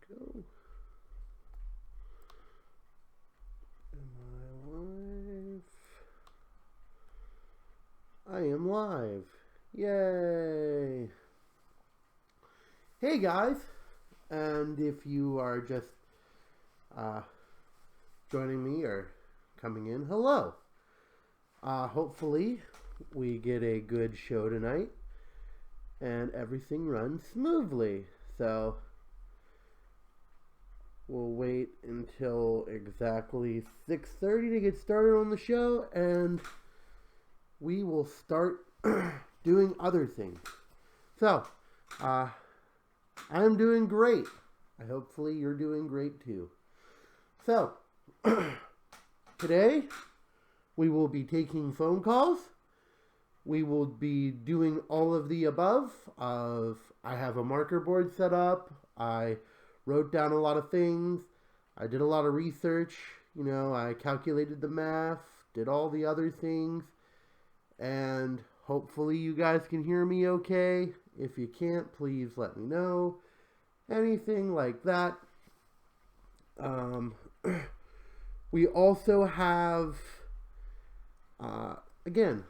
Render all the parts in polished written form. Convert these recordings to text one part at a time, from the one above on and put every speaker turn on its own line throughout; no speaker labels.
go. Am I live? I am live. Yay! Hey guys, and if you are just joining me or coming in, hello. Hopefully we get a good show tonight and everything runs smoothly. So we'll wait until exactly 6:30 to get started on the show, and we will start doing other things. So, I'm doing great. Hopefully you're doing great too. So, today we will be taking phone calls. We will be doing all of the above. I have a marker board set up. I wrote down a lot of things. I did a lot of research. You know, I calculated the math, did all the other things, and hopefully you guys can hear me okay. If you can't, please let me know. Anything like that. We also have, again,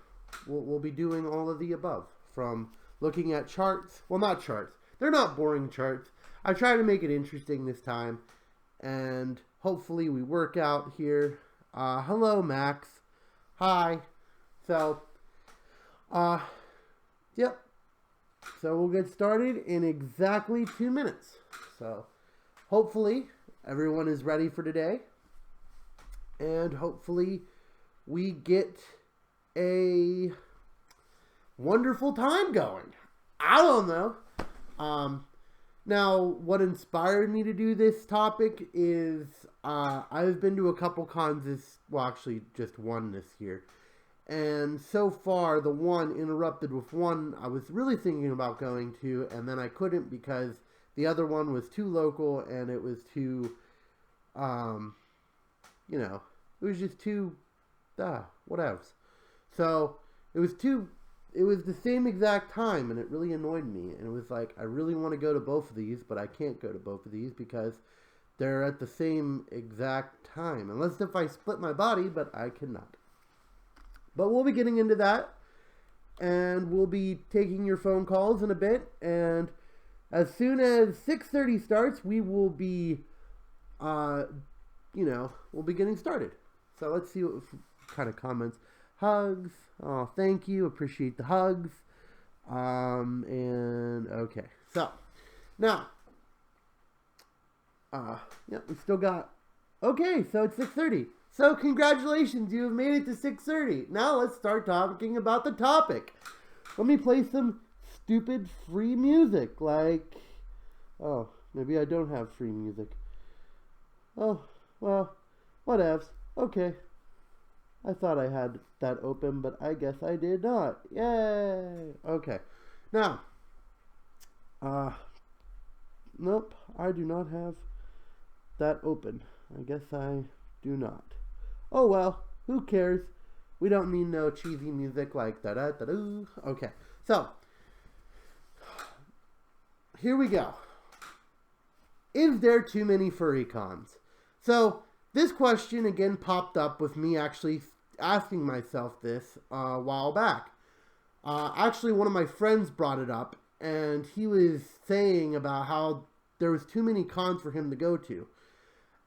we'll be doing all of the above. From looking at charts. Well, not charts. They're not boring charts. I try to make it interesting this time. And hopefully we work out here. Hello, Max. Hi. So, yep. So we'll get started in exactly 2 minutes. So, hopefully everyone is ready for today. And hopefully we get a wonderful time going. I don't know. Now, what inspired me to do this topic is I've been to a couple cons actually just one this year. And so far, the one interrupted with one I was really thinking about going to, and then I couldn't because the other one was too local and it was too, you know, it was just too, whatever. So, it was the same exact time, and it really annoyed me. And it was like, I really want to go to both of these, but I can't go to both of these because they're at the same exact time. Unless if I split my body, but I cannot. But we'll be getting into that, and we'll be taking your phone calls in a bit. And as soon as 6:30 starts, we will be, we'll be getting started. So let's see what kind of comments. Hugs. Oh, thank you. Appreciate the hugs. And okay. So, now, we still got, okay, so it's 6:30. So, congratulations, you have made it to 6:30. Now, let's start talking about the topic. Let me play some stupid free music, like, oh, maybe I don't have free music. Oh, well, whatevs. Okay. I thought I had that open, but I guess I did not. Yay! Okay. Now, nope, I do not have that open. I guess I do not. Oh well, who cares? We don't need no cheesy music like da-da-da-doo. Okay, so, here we go. Is there too many furry cons? So, this question again popped up with me actually asking myself this a while back. Actually, one of my friends brought it up, and he was saying about how there was too many cons for him to go to.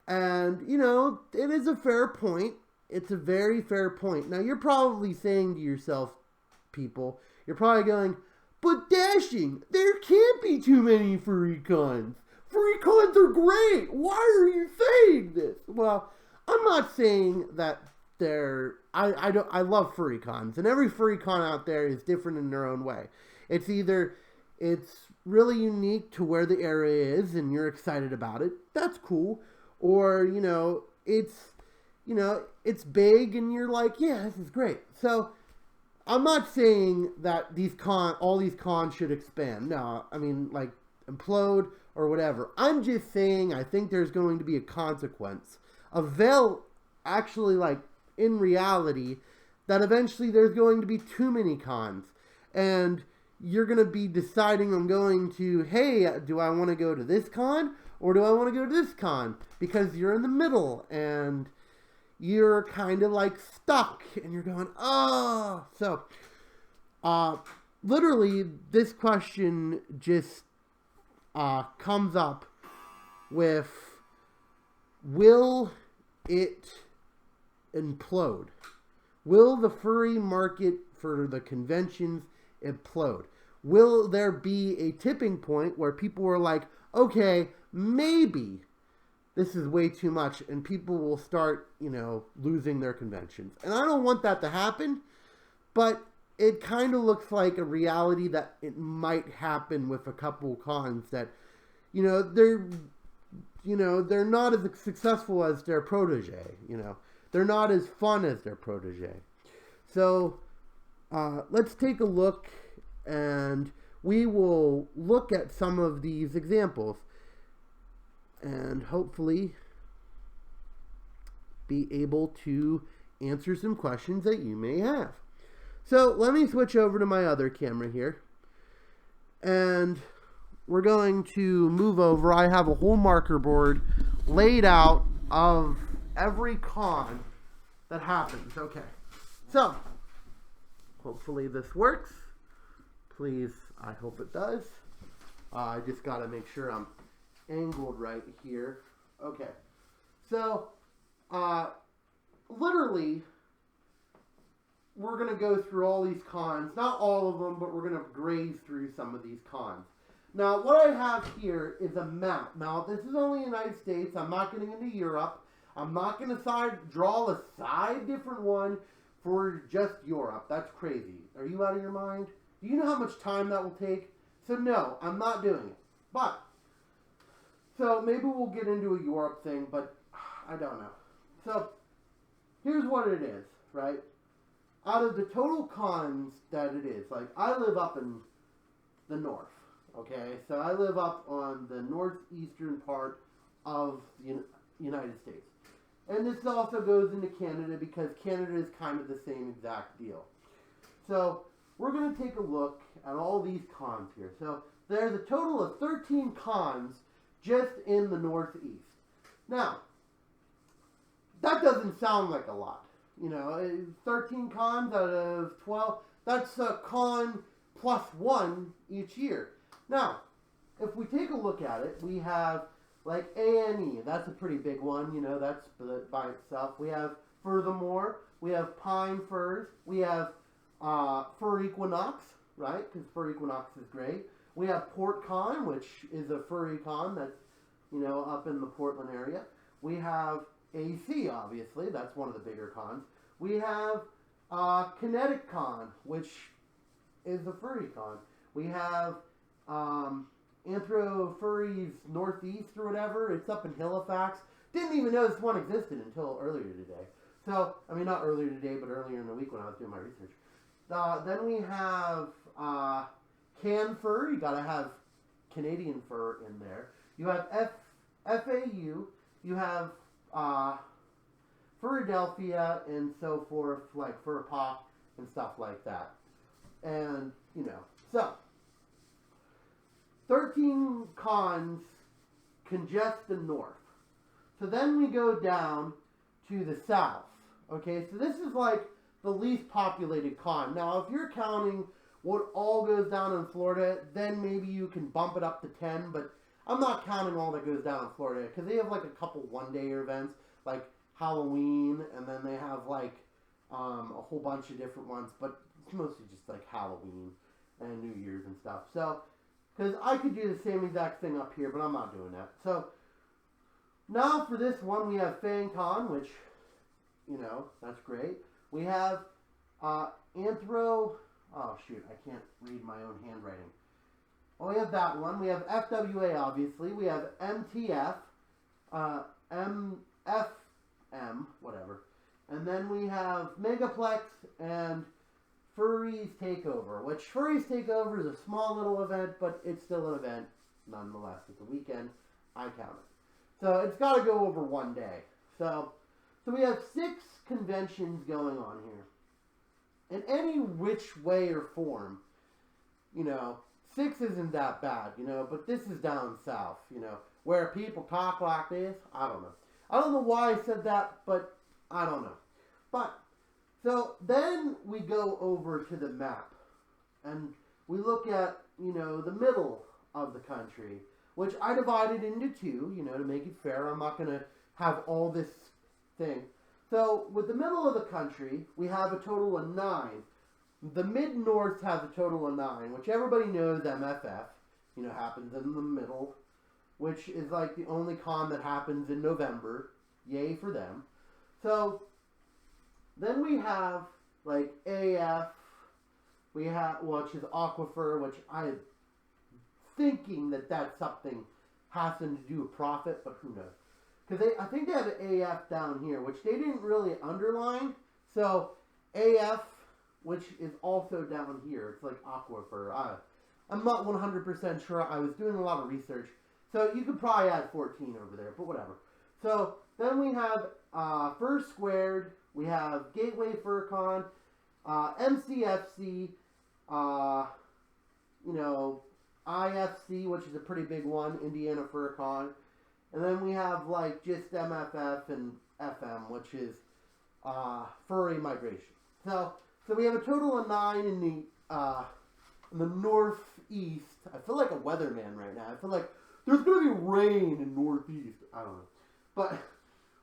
And, you know, it is a fair point. It's a very fair point. Now, you're probably saying to yourself, people, you're probably going, but Dashing, there can't be too many furry cons. Furry cons are great. Why are you saying this? Well, I'm not saying that I love furry cons, and every furry con out there is different in their own way. It's either it's really unique to where the area is and you're excited about it. That's cool. Or, it's big and you're like, yeah, this is great. So I'm not saying that all these cons should expand. No, I mean, like, implode or whatever. I'm just saying I think there's going to be a consequence. Actually, like, in reality, that eventually there's going to be too many cons. And you're going to be deciding on going to, hey, do I want to go to this con? Or do I want to go to this con? Because you're in the middle and you're kind of like stuck and you're going, oh. So, literally, this question just comes up with, will it implode? Will the furry market for the conventions implode? Will there be a tipping point where people are like, okay, maybe this is way too much, and people will start, losing their conventions. And I don't want that to happen, but it kind of looks like a reality that it might happen with a couple cons that, they're not as successful as their protege, They're not as fun as their protege. So, let's take a look, and we will look at some of these examples and hopefully be able to answer some questions that you may have. So let me switch over to my other camera here, and we're going to move over. I have a whole marker board laid out of every con that happens. Okay, so hopefully this works. Please, I hope it does. I just got to make sure I'm angled right here. Okay, so literally we're going to go through all these cons. Not all of them, but we're going to graze through some of these cons. Now, what I have here is a map. Now, this is only United States. I'm not getting into Europe. I'm not going to draw a side different one for just Europe. That's crazy. Are you out of your mind? Do you know how much time that will take? So, no, I'm not doing it. But, so maybe we'll get into a Europe thing, but I don't know. So, here's what it is, right? Out of the total cons that it is, like, I live up in the north, okay? So I live up on the northeastern part of the United States. And this also goes into Canada because Canada is kind of the same exact deal. So we're going to take a look at all these cons here. So there's a total of 13 cons just in the northeast. Now, that doesn't sound like a lot. 13 cons out of 12, that's a con plus one each year. Now, if we take a look at it, we have like ANE, that's a pretty big one, that's by itself. We have Furthermore, we have Pine Furs, we have Fur Equinox, right, because Fur Equinox is great. We have PortCon, which is a furry con that's, up in the Portland area. We have AC, obviously, that's one of the bigger cons. We have Kinetic Con, which is a furry con. We have Anthro Furries Northeast or whatever. It's up in Halifax. Didn't even know this one existed until earlier today. So, I mean, not earlier today, but earlier in the week when I was doing my research. Then we have Can Fur. You gotta have Canadian fur in there. You have FAU. You have Philadelphia and so forth, like Fur Pop and stuff like that. And, so 13 cons congest the north. So then we go down to the south. Okay, so this is like the least populated con. Now, if you're counting what all goes down in Florida, then maybe you can bump it up to 10, but I'm not counting all that goes down in Florida, because they have like a couple one-day events, like Halloween, and then they have like a whole bunch of different ones, but it's mostly just like Halloween and New Year's and stuff. So, because I could do the same exact thing up here, but I'm not doing that. So, now for this one, we have FanCon, which, that's great. We have Anthro, oh shoot, I can't read my own handwriting. Well, we have that one. We have FWA, obviously. We have MTF, MFM, whatever. And then we have Megaplex and Furry's Takeover, which Furry's Takeover is a small little event, but it's still an event nonetheless. It's a weekend. I count it. So it's got to go over one day. So we have 6 conventions going on here. In any which way or form, 6 isn't that bad, but this is down south, where people talk like this. I don't know. I don't know why I said that, but I don't know. But, so then we go over to the map. And we look at, the middle of the country, which I divided into two, to make it fair. I'm not going to have all this thing. So, with the middle of the country, we have a total of 9. The mid-north has a total of 9, which everybody knows MFF, happens in the middle, which is like the only con that happens in November. Yay for them. So, then we have, like, AF, we have, which is Aquifer, which I'm thinking that that's something having to do with profit, but who knows. Because I think they have an AF down here, which they didn't really underline. So, AF, which is also down here. It's like Aquifer. I'm not 100% sure. I was doing a lot of research. So, you could probably add 14 over there, but whatever. So, then we have Fur Squared. We have Gateway Furcon, MCFC, IFC, which is a pretty big one, Indiana Furcon. And then we have, like, just MFF and FM, which is Furry Migration. So we have a total of 9 in the northeast. I feel like a weatherman right now. I feel like there's going to be rain in northeast. I don't know. But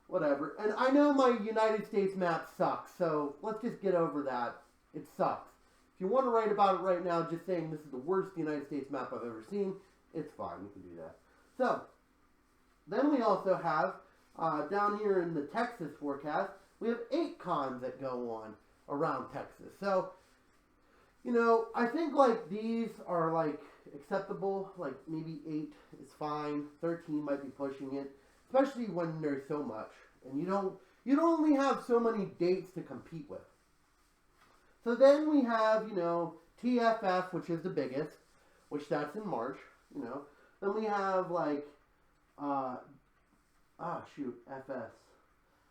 whatever. And I know my United States map sucks, so let's just get over that. It sucks. If you want to write about it right now, just saying this is the worst United States map I've ever seen, it's fine. You can do that. So, then we also have, down here in the Texas forecast, we have 8 cons that go on around Texas. So, I think, like, these are, like, acceptable. Like, maybe 8 is fine. 13 might be pushing it, especially when there's so much. And you don't only have so many dates to compete with. So then we have, TFF, which is the biggest, which that's in March, Then we have, like, FS.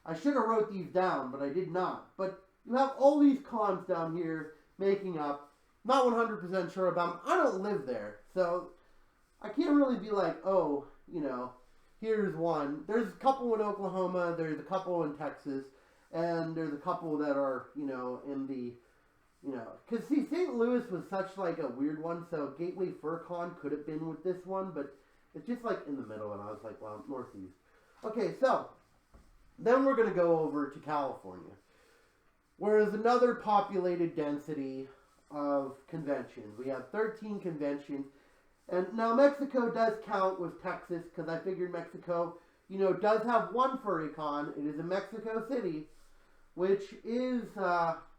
I should have wrote these down, but I did not. But you have all these cons down here making up. Not 100% sure about them. I don't live there, so I can't really be like, oh, here's one. There's a couple in Oklahoma, there's a couple in Texas, and there's a couple that are, in the, because see, St. Louis was such like a weird one, so Gateway Furcon could have been with this one, but it's just like in the middle, and I was like, well, northeast. Okay, so then we're going to go over to California, where is another populated density of conventions. We have 13 conventions, and now Mexico does count with Texas, because I figured Mexico, does have one furry con. It is in Mexico City, which is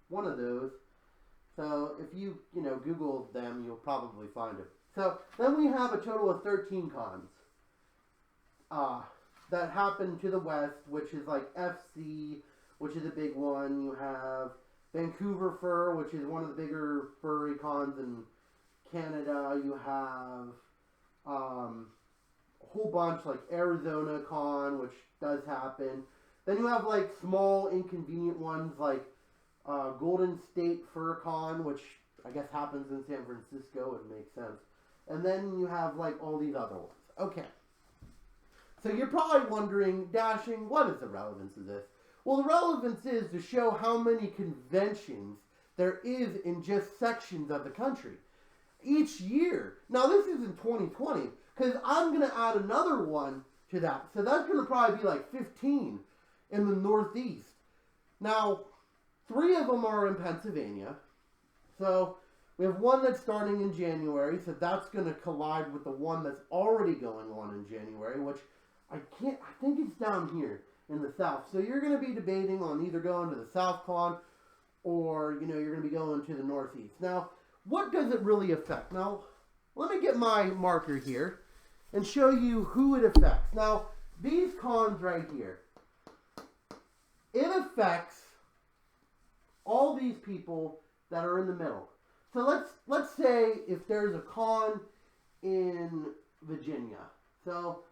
one of those. So if you, Google them, you'll probably find it. So then we have a total of 13 cons that happen to the west, which is like FC, which is a big one. You have Vancouver Fur, which is one of the bigger furry cons in Canada. You have a whole bunch like Arizona Con, which does happen. Then you have like small inconvenient ones like Golden State Fur Con, which I guess happens in San Francisco. It makes sense. And then you have like all these other ones. Okay. So you're probably wondering, Dashing, what is the relevance of this? Well, the relevance is to show how many conventions there is in just sections of the country each year. Now, this is in 2020, because I'm going to add another one to that. So that's going to probably be like 15 in the Northeast. Now, 3 of them are in Pennsylvania. So we have one that's starting in January, so that's going to collide with the one that's already going on in January, which I think it's down here in the south. So you're going to be debating on either going to the South Con or, you're going to be going to the Northeast. Now, what does it really affect? Now, let me get my marker here and show you who it affects. Now, these cons right here, it affects all these people that are in the middle. So let's say if there's a con in Virginia. So,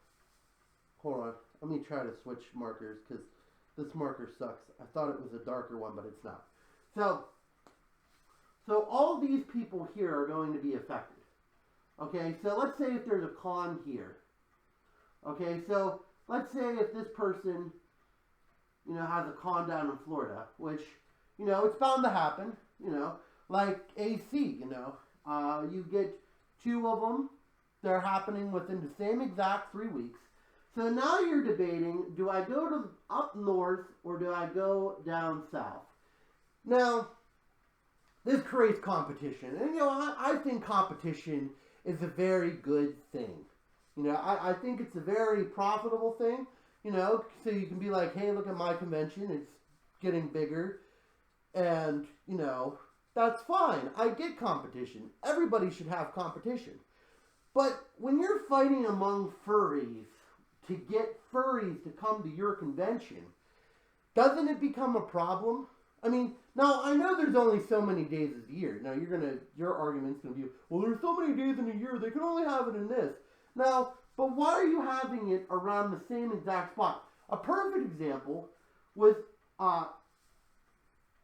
hold on. Let me try to switch markers because this marker sucks. I thought it was a darker one, but it's not. So all these people here are going to be affected. Okay, so let's say if there's a con here. Okay, so let's say if this person, has a con down in Florida, which, it's bound to happen, like AC, you get two of them, they're happening within the same exact 3 weeks. So now you're debating, do I go to up north or do I go down south? Now, this creates competition. And, I think competition is a very good thing. I think it's a very profitable thing, so you can be like, hey, look at my convention. It's getting bigger. And, that's fine. I get competition. Everybody should have competition. But when you're fighting among furries to get furries to come to your convention, doesn't it become a problem? I mean, now I know there's only so many days a year. Now your argument's gonna be, well, there's so many days in a year, they can only have it in this. Now, but why are you having it around the same exact spot? A perfect example was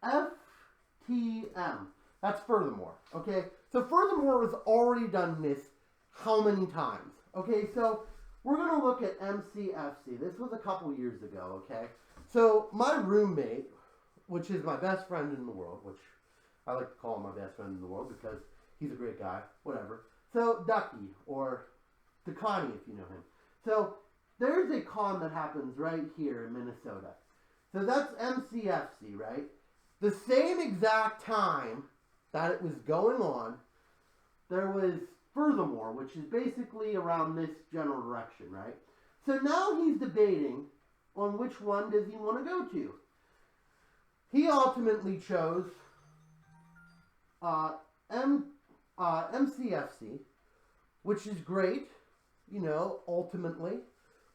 FTM. That's Furthermore. Okay, so Furthermore has already done this how many times? Okay, so we're gonna look at MCFC. This was a couple years ago. Okay, so my roommate, which is my best friend in the world, which I like to call him my best friend in the world because he's a great guy, whatever. So Ducky, or Takani if you know him. So there's a con that happens right here in Minnesota. So that's MCFC, right? The same exact time that it was going on, there was Furthermore, which is basically around this general direction, right? So now he's debating on which one does he want to go to. He ultimately chose MCFC, which is great, ultimately,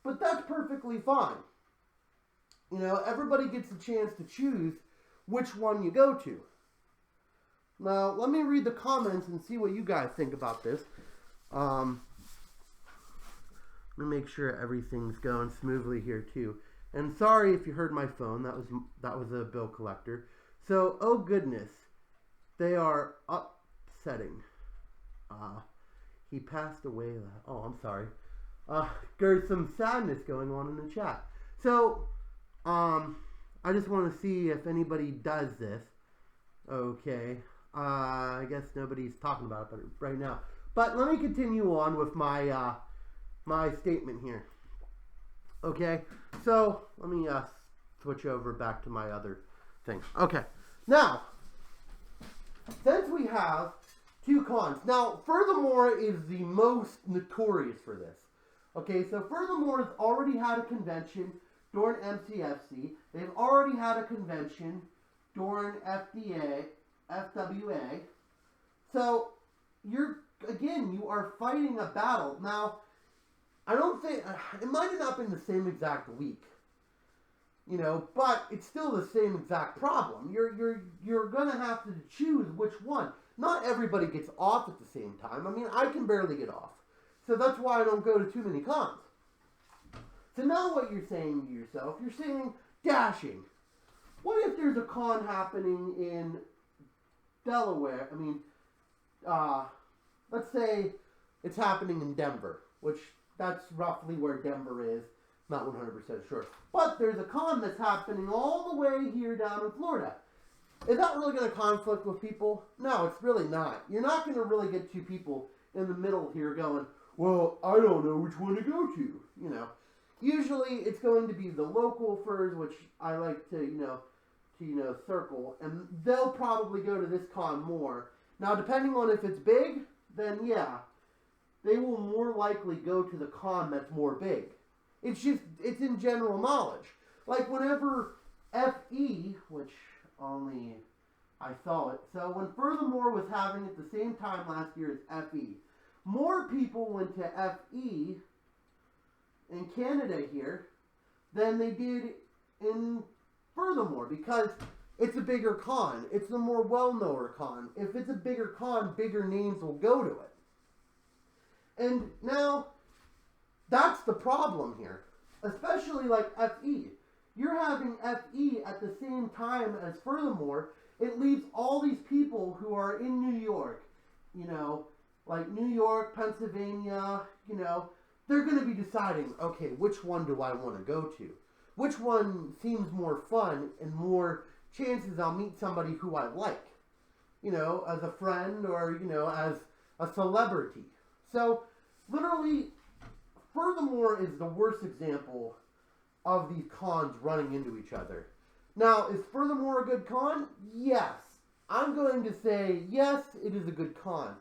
but that's perfectly fine. Everybody gets a chance to choose which one you go to. Now, let me read the comments and see what you guys think about this. Let me make sure everything's going smoothly here too. And sorry if you heard my phone. That was a bill collector. So, oh goodness, they are upsetting. He passed away. Oh, I'm sorry. There's some sadness going on in the chat. So, I just want to see if anybody does this. Okay. I guess nobody's talking about it right now. But let me continue on with my my statement here. Okay, so let me switch over back to my other thing. Okay, now, since we have two cons. Now, Furthermore is the most notorious for this. Okay, so Furthermore has already had a convention during MCFC. They've already had a convention during FWA. So, you are fighting a battle. Now, I don't think, it might have not been the same exact week, but it's still the same exact problem. You're going to have to choose which one. Not everybody gets off at the same time. I mean, I can barely get off. So that's why I don't go to too many cons. So now what you're saying to yourself, you're saying, Dashing, what if there's a con happening in Delaware? I mean, let's say it's happening in Denver, which that's roughly where Denver is. Not 100% sure. But there's a con that's happening all the way here down in Florida. Is that really going to conflict with people? No, it's really not. You're not going to really get two people in the middle here going, well, I don't know which one to go to. Usually it's going to be the local furs, which I like to, circle, and they'll probably go to this con more. Now, depending on if it's big, then yeah, they will more likely go to the con that's more big. It's in general knowledge. Like whenever FE, which only I saw it, so when Furthermore was having it the same time last year as FE, more people went to FE in Canada here than they did in Furthermore, because it's a bigger con. It's a more well-known con. If it's a bigger con, bigger names will go to it. And now, that's the problem here. Especially like FE. You're having FE at the same time as Furthermore. It leaves all these people who are in New York, like New York, Pennsylvania, they're going to be deciding, okay, which one do I want to go to? Which one seems more fun and more chances I'll meet somebody who I like, you know, as a friend or, you know, as a celebrity. So, literally, Furthermore is the worst example of these cons running into each other. Now, is Furthermore a good con? Yes. I'm going to say, yes, it is a good con.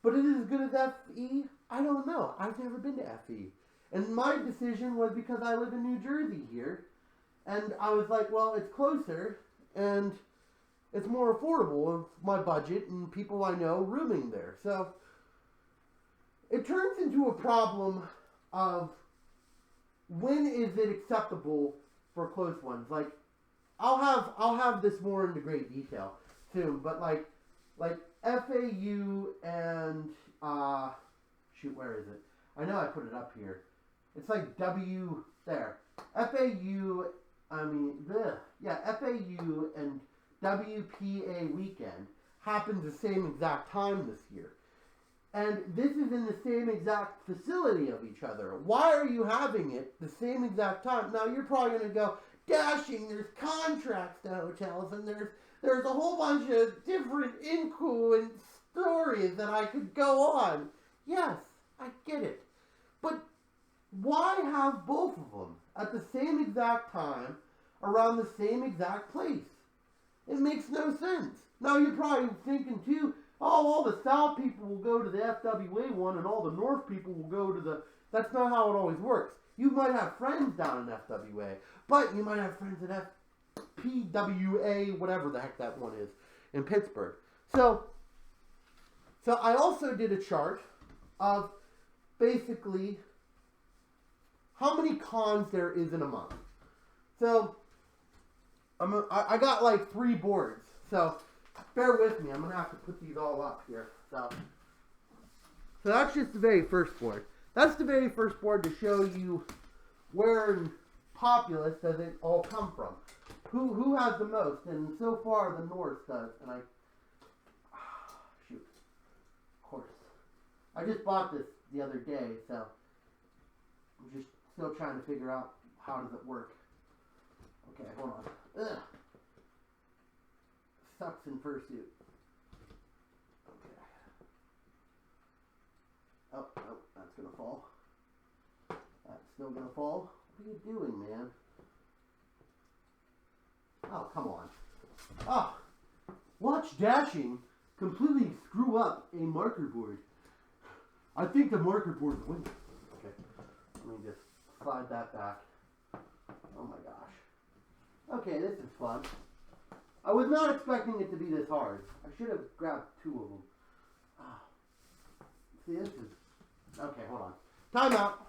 But is it as good as FE? I don't know. I've never been to FE. And my decision was because I live in New Jersey here. And I was like, well, it's closer. And it's more affordable of my budget and people I know rooming there. So it turns into a problem of when is it acceptable for close ones. Like, I'll have this more into great detail soon, but like FAU and shoot, where is it? I know I put it up here. It's like W there. FAU and WPA weekend happens the same exact time this year. And this is in the same exact facility of each other. Why are you having it the same exact time? Now, you're probably going to go, Dashing, there's contracts to hotels, and there's a whole bunch of different incoherent stories that I could go on. Yes, I get it. But why have both of them at the same exact time around the same exact place? It makes no sense. Now, you're probably thinking, too, oh, all the South people will go to the FWA one and all the North people will go to the... That's not how it always works. You might have friends down in FWA, but you might have friends at FPWA, whatever the heck that one is, in Pittsburgh. So I also did a chart of basically how many cons there is in a month. So I got like 3 boards. So bear with me. I'm going to have to put these all up here. So that's just the very first board. That's the very first board to show you where in populace does it all come from. Who has the most? And so far the North does. And shoot. Of course. I just bought this the other day, so I'm just still trying to figure out how does it work. Okay, hold on. Ugh. Sucks in fursuit. Okay. Oh, that's gonna fall. That's still gonna fall. What are you doing, man? Oh, come on. Ah! Watch Dashing completely screw up a marker board. I think the marker board is winning. Okay. Let me just slide that back. Oh my gosh. Okay, this is fun. I was not expecting it to be this hard. I should have grabbed 2 of them. Oh. See, this is... Okay, hold on. Time out.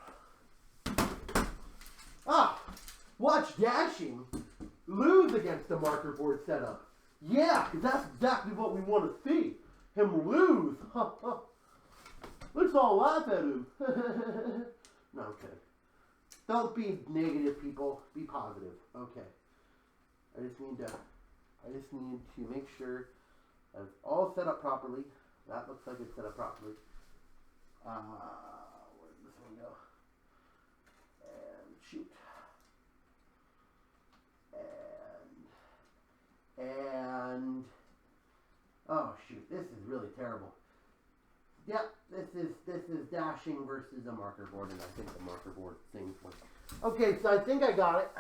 Ah! Watch Dashing lose against the marker board setup. Yeah, because that's exactly what we want to see. Him lose. Let's all laugh at him. No, okay. Don't be negative, people. Be positive. Okay. I just need to make sure that it's all set up properly. That looks like it's set up properly. Where did this one go? And shoot. And oh shoot, this is really terrible. Yep, this is Dashing versus a marker board, and I think the marker board thing's one. Okay, so I think I got it.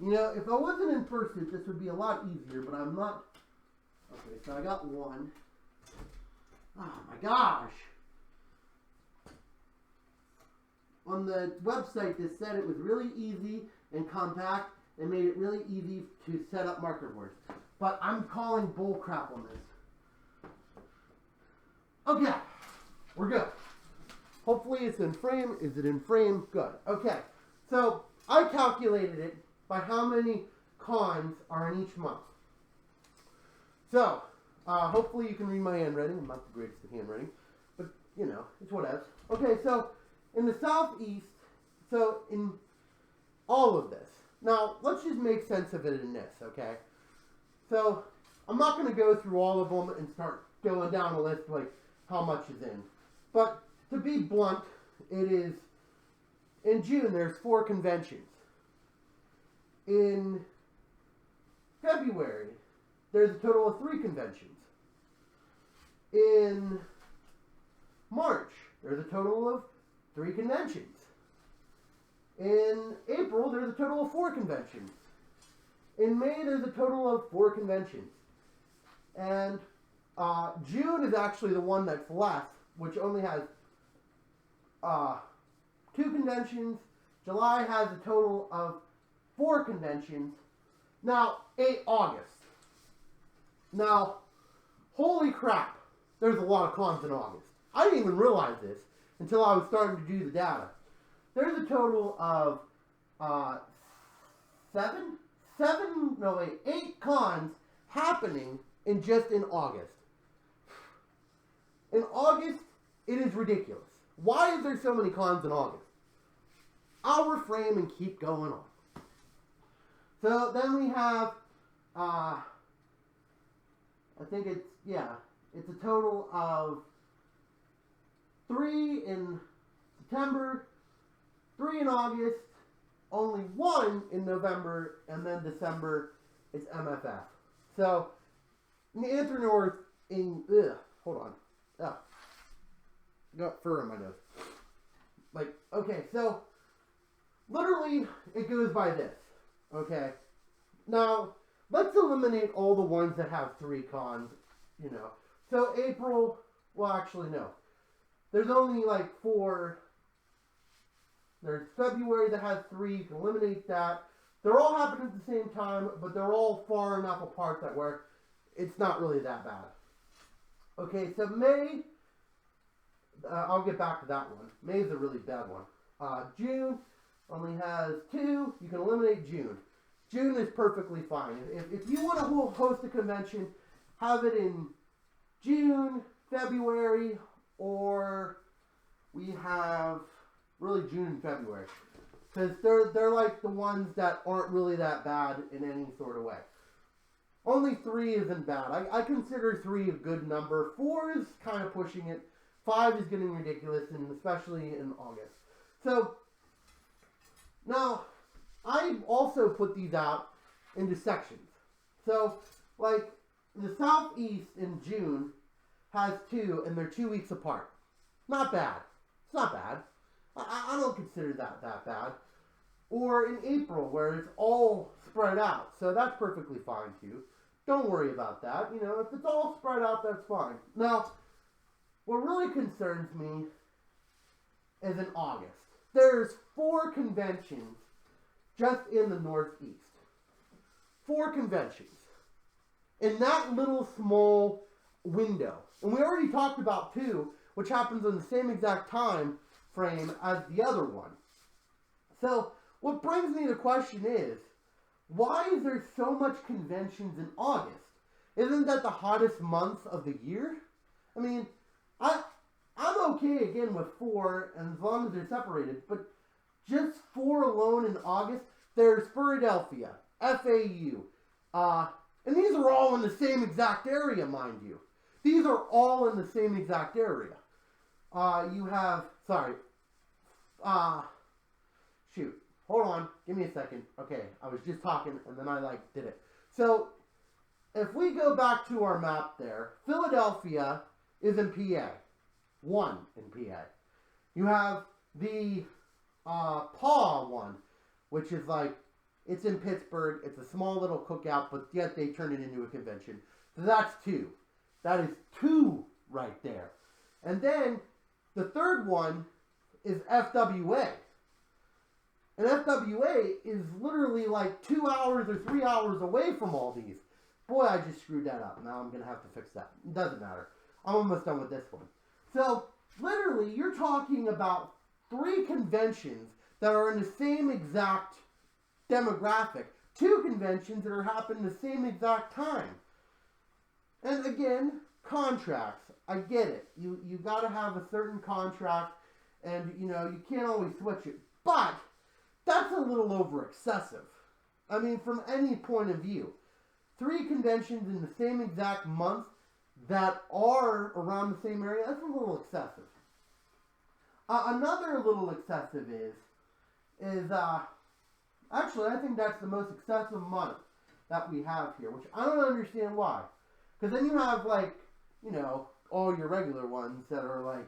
You know, if I wasn't in fursuit, this would be a lot easier, but I'm not. Okay, so I got 1. Oh my gosh! On the website, they said it was really easy and compact and made it really easy to set up marker boards. But I'm calling bull crap on this. Okay, we're good. Hopefully it's in frame. Is it in frame? Good. Okay, so I calculated it by how many cons are in each month. So, hopefully you can read my handwriting. I'm not the greatest at handwriting, but, you know, it's whatever. Okay, so in the Southeast, so in all of this. Now, let's just make sense of it in this, okay? So, I'm not going to go through all of them and start going down the list like how much is in. But to be blunt, it is, in June, there's 4 conventions. In February, there's a total of 3 conventions. In March, there's a total of 3 conventions. In April, there's a total of 4 conventions. In May, there's a total of 4 conventions. And June is actually the one that's less, which only has 2 conventions. July has a total of 4 conventions. Now, 8 August. Now, holy crap, there's a lot of cons in August. I didn't even realize this until I was starting to do the data. There's a total of 8 cons happening in August. In August, it is ridiculous. Why is there so many cons in August? I'll reframe and keep going on. So then we have, I think it's a total of 3 in September, 3 in August, only 1 in November, and then December is MFF. So, in the answer north, hold on. Got fur in my nose. Okay, so, literally, it goes by this. Okay? Now, let's eliminate all the ones that have 3 cons, So, April, well, actually, no. There's only 4. There's February that has 3. You can eliminate that. They're all happening at the same time, but they're all far enough apart that where it's not really that bad. Okay, so May, I'll get back to that one. May is a really bad one. June only has 2. You can eliminate June. June is perfectly fine. If you want to host a convention, have it in June, February, or we have really June and February. Because they're like the ones that aren't really that bad in any sort of way. Only 3 isn't bad. I consider 3 a good number. 4 is kind of pushing it. 5 is getting ridiculous, and especially in August. So, now, I also put these out into sections. So, the Southeast in June has 2, and they're 2 weeks apart. Not bad. It's not bad. I don't consider that bad. Or in April, where it's all spread out. So that's perfectly fine, too. Don't worry about that. If it's all spread out, that's fine. Now, what really concerns me is in August. There's 4 conventions just in the Northeast. 4 conventions. In that little small window. And we already talked about 2, which happens in the same exact time frame as the other one. So, what brings me to the question is, why is there so much conventions in August? Isn't that the hottest month of the year? I mean, I'm okay again with 4, and as long as they're separated, but just 4 alone in August, there's Philadelphia, FAU, and these are all in the same exact area, mind you. These are all in the same exact area. You have, shoot, hold on, give me a second. Okay, I was just talking, and then I, did it. So, if we go back to our map there, Philadelphia is in PA. 1 in PA. You have the PAW one, which is it's in Pittsburgh. It's a small little cookout, but yet they turned it into a convention. So that's 2. That is 2 right there. And then the third one is FWA. And FWA is literally 2 hours or 3 hours away from all these. Boy, I just screwed that up. Now I'm going to have to fix that. It doesn't matter. I'm almost done with this one. So, literally, you're talking about 3 conventions that are in the same exact demographic. 2 conventions that are happening the same exact time. And again, contracts. I get it. You got to have a certain contract, and you can't always switch it. But that's a little over excessive. I mean, from any point of view. 3 conventions in the same exact month that are around the same area, that's a little excessive. Another little excessive is actually, I think that's the most excessive month that we have here, which I don't understand why. Because then you have, like, you know, all your regular ones that are, like,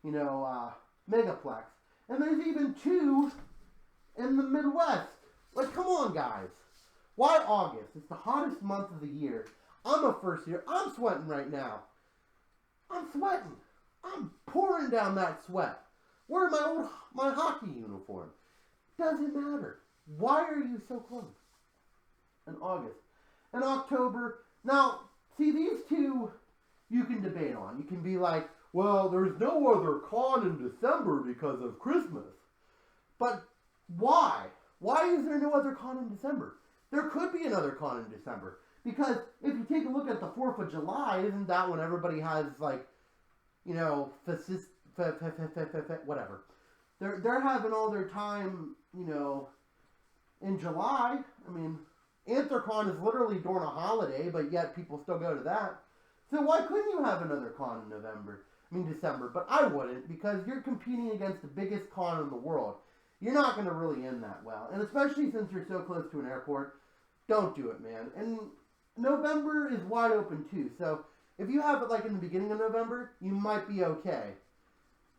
you know, Megaplex. And there's even 2 in the Midwest. Like, come on, guys. Why August? It's the hottest month of the year. I'm a first year. I'm sweating right now. I'm sweating. I'm pouring down that sweat. Wearing my hockey uniform. Doesn't matter. Why are you so close? In August. In October. Now, see, these 2 you can debate on. You can be like, well, there's no other con in December because of Christmas. But why? Why is there no other con in December? There could be another con in December. Because if you take a look at the 4th of July, isn't that when everybody has, like, you know, whatever. They're having all their time, you know, in July. I mean, Anthrocon is literally during a holiday, but yet people still go to that. So why couldn't you have another con in December? But I wouldn't, because you're competing against the biggest con in the world. You're not going to really end that well. And especially since you're so close to an airport, don't do it, man. And November is wide open, too. So if you have it, like, in the beginning of November, you might be okay.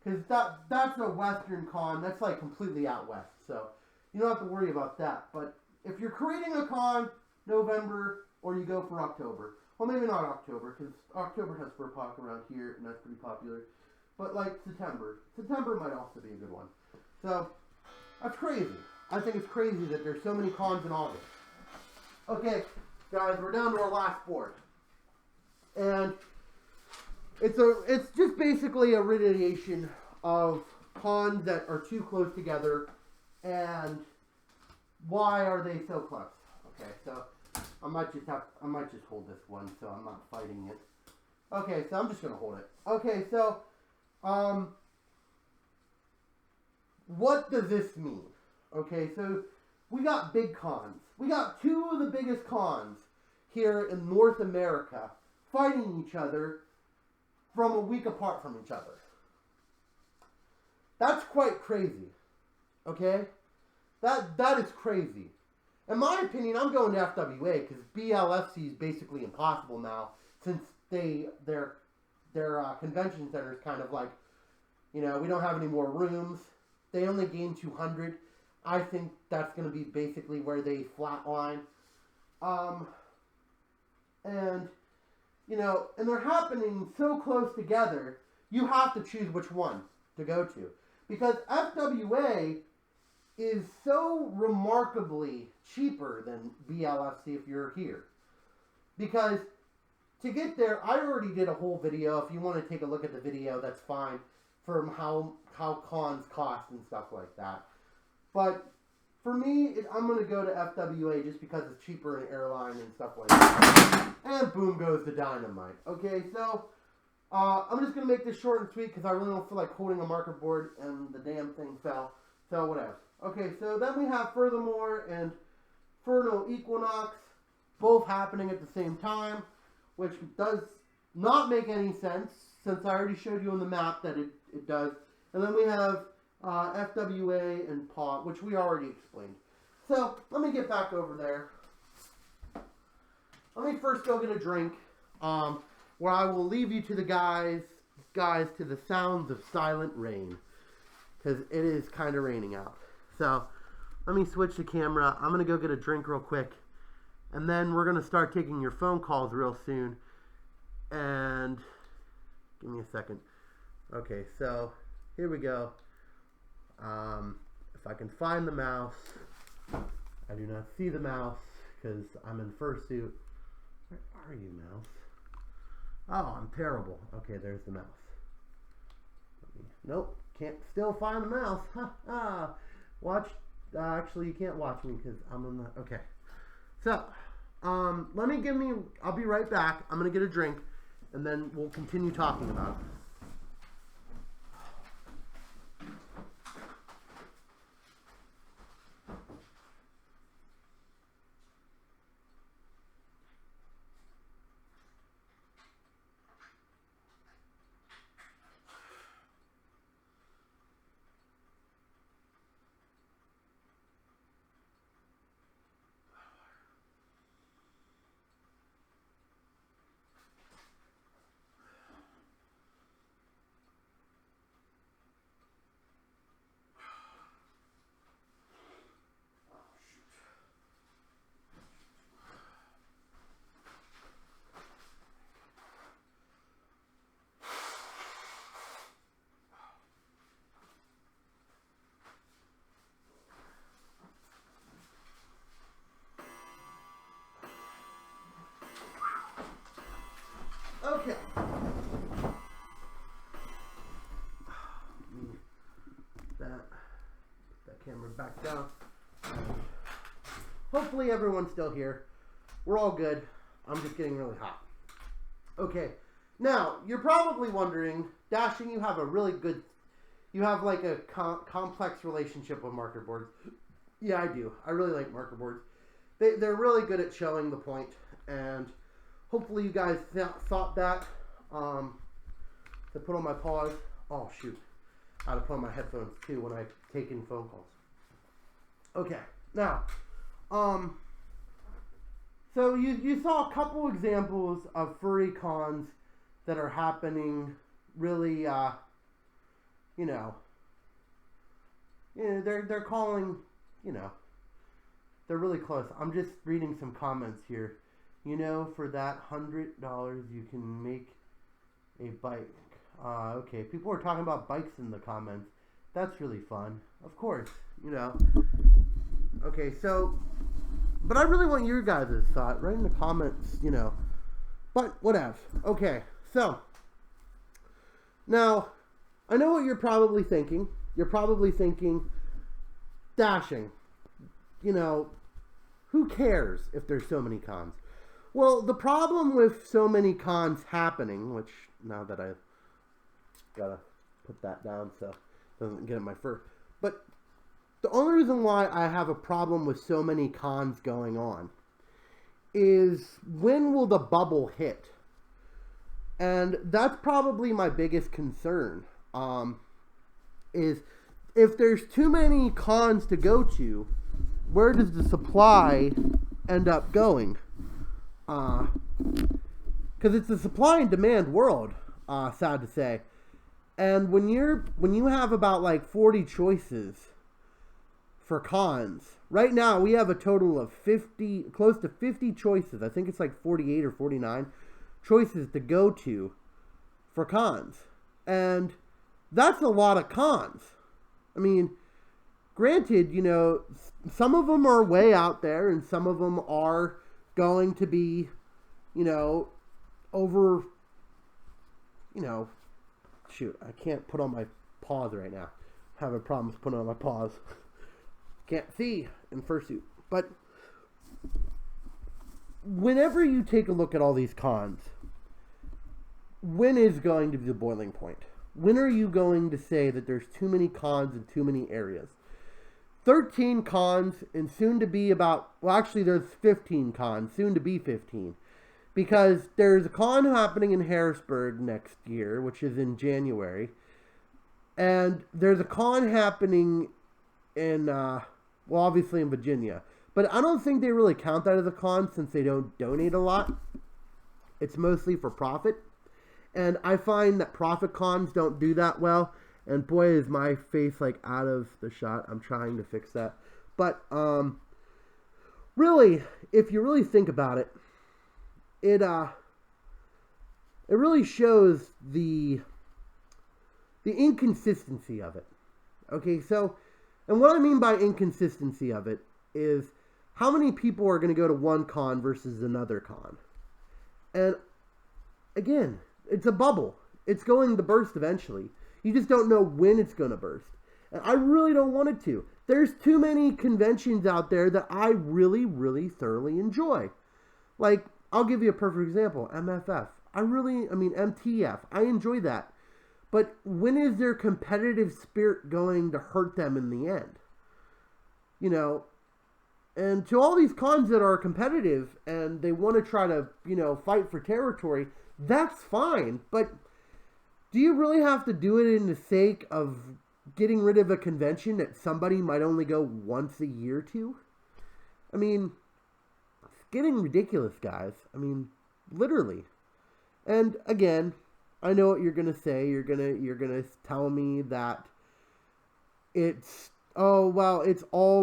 Because that's a Western con. That's, like, completely out west. So you don't have to worry about that. But if you're creating a con, November, or you go for October. Well, maybe not October, because October has Furpock around here, and that's pretty popular. But, like, September. September might also be a good one. So that's crazy. I think it's crazy that there's so many cons in August. Okay, guys, we're down to our last board. And it's just basically a radiation of cons that are too close together, and why are they so close? Okay, so I might just hold this one so I'm not fighting it. Okay, so I'm just gonna hold it. Okay, so what does this mean? Okay, so we got big cons. We got 2 of the biggest cons here in North America fighting each other from a week apart from each other. That's quite crazy. Okay? That is crazy. In my opinion, I'm going to FWA because BLFC is basically impossible now since their convention center is kind of like, you know, we don't have any more rooms. They only gain 200. I think that's going to be basically where they flatline. And, you know, and they're happening so close together, you have to choose which one to go to. Because FWA is so remarkably cheaper than BLFC if you're here. Because to get there, I already did a whole video. If you want to take a look at the video, that's fine. From how cons cost and stuff like that. But for me, I'm going to go to FWA just because it's cheaper in airline and stuff like that. And boom goes the dynamite. Okay, so I'm just going to make this short and sweet because I really don't feel like holding a marker board and the damn thing fell. So whatever. Okay, so then we have Furthermore and Fernal Equinox both happening at the same time, which does not make any sense since I already showed you on the map that it does. And then we have FWA and PAW, which we already explained. So, let me get back over there. Let me first go get a drink, where I will leave you to the guys to the sounds of silent rain. Because it is kind of raining out. So, let me switch the camera. I'm going to go get a drink real quick. And then we're going to start taking your phone calls real soon. And give me a second. Okay, so here we go. If I can find the mouse. I do not see the mouse because I'm in fursuit. Where are you, mouse? Oh, I'm terrible. Okay, there's the mouse. Nope, can't still find the mouse. Watch. Actually, you can't watch me because I'm on the. Okay. So, I'll be right back. I'm gonna get a drink, and then we'll continue talking about it. So, hopefully everyone's still here. We're all good. I'm just getting really hot. Okay. Now, you're probably wondering, Dashing, you have like a complex relationship with marker boards. Yeah, I do. I really like marker boards. They're really good at showing the point, and hopefully you guys thought that. To put on my pause. Oh, shoot. I had to put on my headphones, too, when I take in phone calls. Okay. Now, so you saw a couple examples of furry cons that are happening really, they're calling, they're really close. I'm just reading some comments here. For that $100 you can make a bike. Okay, people are talking about bikes in the comments. That's really fun. Of course, Okay, so, but I really want your guys' thought right in the comments, But whatever. Okay, so, now, I know what you're probably thinking. You're probably thinking, Dashing, who cares if there's so many cons? Well, the problem with so many cons happening, which now that I've gotta put that down so it doesn't get in my fur, but the only reason why I have a problem with so many cons going on is when will the bubble hit? And that's probably my biggest concern, is if there's too many cons to go to, where does the supply end up going? Because it's a supply and demand world, sad to say. And when you have about like 40 choices for cons, right now we have a total of close to 50 choices. I think it's like 48 or 49 choices to go to for cons. And that's a lot of cons. I mean, granted, some of them are way out there and some of them are going to be, over, shoot, I can't put on my paws right now. I'm having problems putting on my paws. Can't see in fursuit. But whenever you take a look at all these cons, when is going to be the boiling point? When are you going to say that there's too many cons in too many areas? 13 cons and soon to be actually there's 15 cons, soon to be 15. Because there's a con happening in Harrisburg next year, which is in January. And there's a con happening in, obviously in Virginia. But I don't think they really count that as a con since they don't donate a lot. It's mostly for profit. And I find that profit cons don't do that well. And boy, is my face like out of the shot. I'm trying to fix that. But really, if you really think about it, it really shows the inconsistency of it. Okay, so, and what I mean by inconsistency of it is how many people are going to go to one con versus another con. And again, it's a bubble. It's going to burst eventually. You just don't know when it's going to burst. And I really don't want it to. There's too many conventions out there that I really, really thoroughly enjoy. Like, I'll give you a perfect example. MTF. I enjoy that. But when is their competitive spirit going to hurt them in the end? And to all these cons that are competitive and they want to try to, fight for territory, that's fine. But do you really have to do it in the sake of getting rid of a convention that somebody might only go once a year to? I mean, it's getting ridiculous, guys. I mean, literally. And again, I know what you're going to say. You're going to tell me that it's all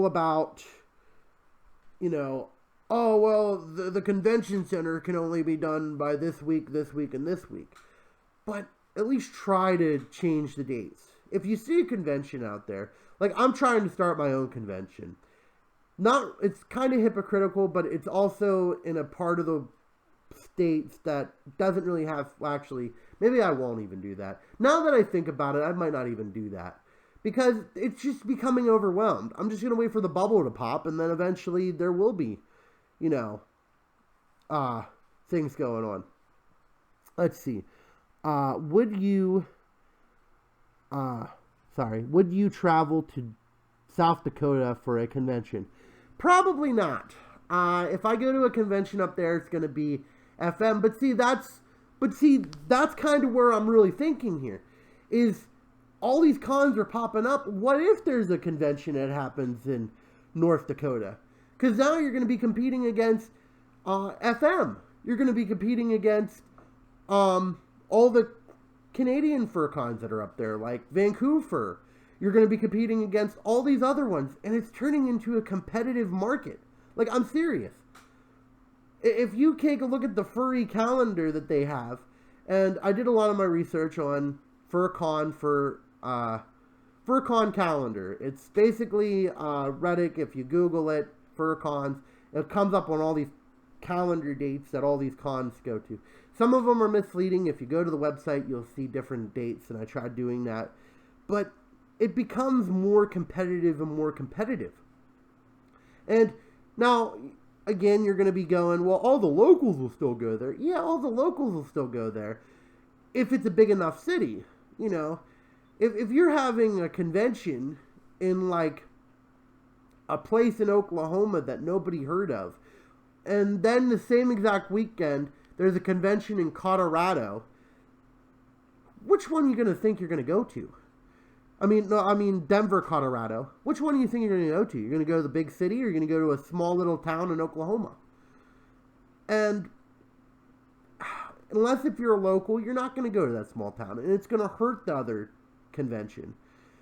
about, the convention center can only be done by this week, and this week. But at least try to change the dates. If you see a convention out there, like I'm trying to start my own convention. It's kind of hypocritical, but it's also in a part of the states that doesn't really have, maybe I won't even do that. Now that I think about it, I might not even do that. because it's just becoming overwhelmed. I'm just going to wait for the bubble to pop, and then eventually there will be, you know, things going on. Let's see. Would you travel to South Dakota for a convention? Probably not. If I go to a convention up there, it's going to be FM. But see, that's kind of where I'm really thinking here. Is all these cons are popping up. What if there's a convention that happens in North Dakota? Because now you're going to be competing against FM. You're going to be competing against all the Canadian Furcons that are up there, like Vancouver. You're going to be competing against all these other ones, and it's turning into a competitive market. Like, I'm serious. If you take a look at the furry calendar that they have, and I did a lot of my research on Furcon calendar. It's basically Reddit. If you Google it, Furcons, it comes up on all these calendar dates that all these cons go to. Some of them are misleading. If you go to the website, you'll see different dates, and I tried doing that. But it becomes more competitive and more competitive. And now, again, you're going to be going, well, all the locals will still go there. Yeah, all the locals will still go there if it's a big enough city. You know, if you're having a convention in, like, a place in Oklahoma that nobody heard of, and then the same exact weekend, there's a convention in Colorado, which one are you going to think you're going to go to? I mean Denver, Colorado. Which one do you think you're going to go to? You're going to go to the big city, or you're going to go to a small little town in Oklahoma? And unless if you're a local, you're not going to go to that small town, and it's going to hurt the other convention.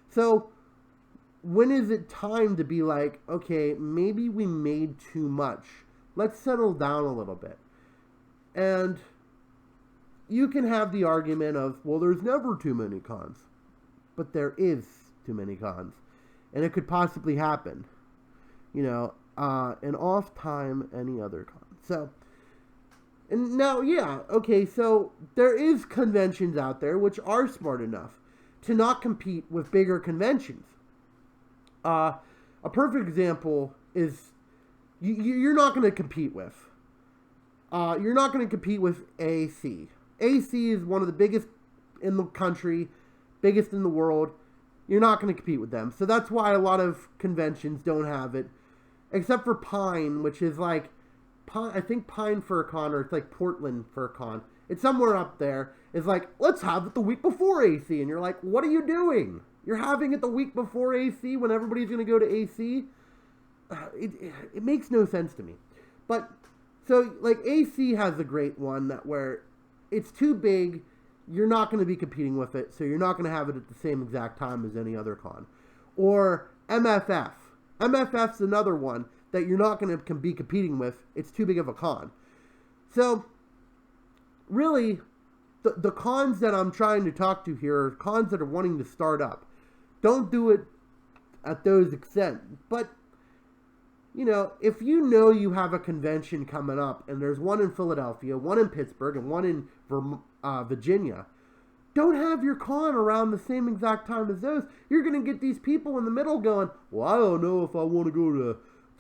So when is it time to be like, okay, maybe we made too much. Let's settle down a little bit. And you can have the argument of, well, there's never too many cons. But there is too many cons. And it could possibly happen. You know, an off time, any other con. So, and now, yeah, okay, so there is conventions out there which are smart enough to not compete with bigger conventions. A perfect example is you're not going to compete with. You're not going to compete with AC. AC is one of the biggest in the country, biggest in the world. You're not going to compete with them. So that's why a lot of conventions don't have it. Except for Pine, which is like, I think Pine Furcon, or it's like Portland Furcon. It's somewhere up there. It's like, let's have it the week before AC. And you're like, what are you doing? You're having it the week before AC when everybody's going to go to AC? It makes no sense to me. But, so, like, AC has a great one that where it's too big, you're not going to be competing with it, so you're not going to have it at the same exact time as any other con. Or MFF. MFF's another one that you're not going to be competing with. It's too big of a con. So, really, the cons that I'm trying to talk to here are cons that are wanting to start up. Don't do it at those extent. But, you know, if you know you have a convention coming up, and there's one in Philadelphia, one in Pittsburgh, and one in Virginia, don't have your con around the same exact time as those. You're going to get these people in the middle going, well, I don't know if I want to go to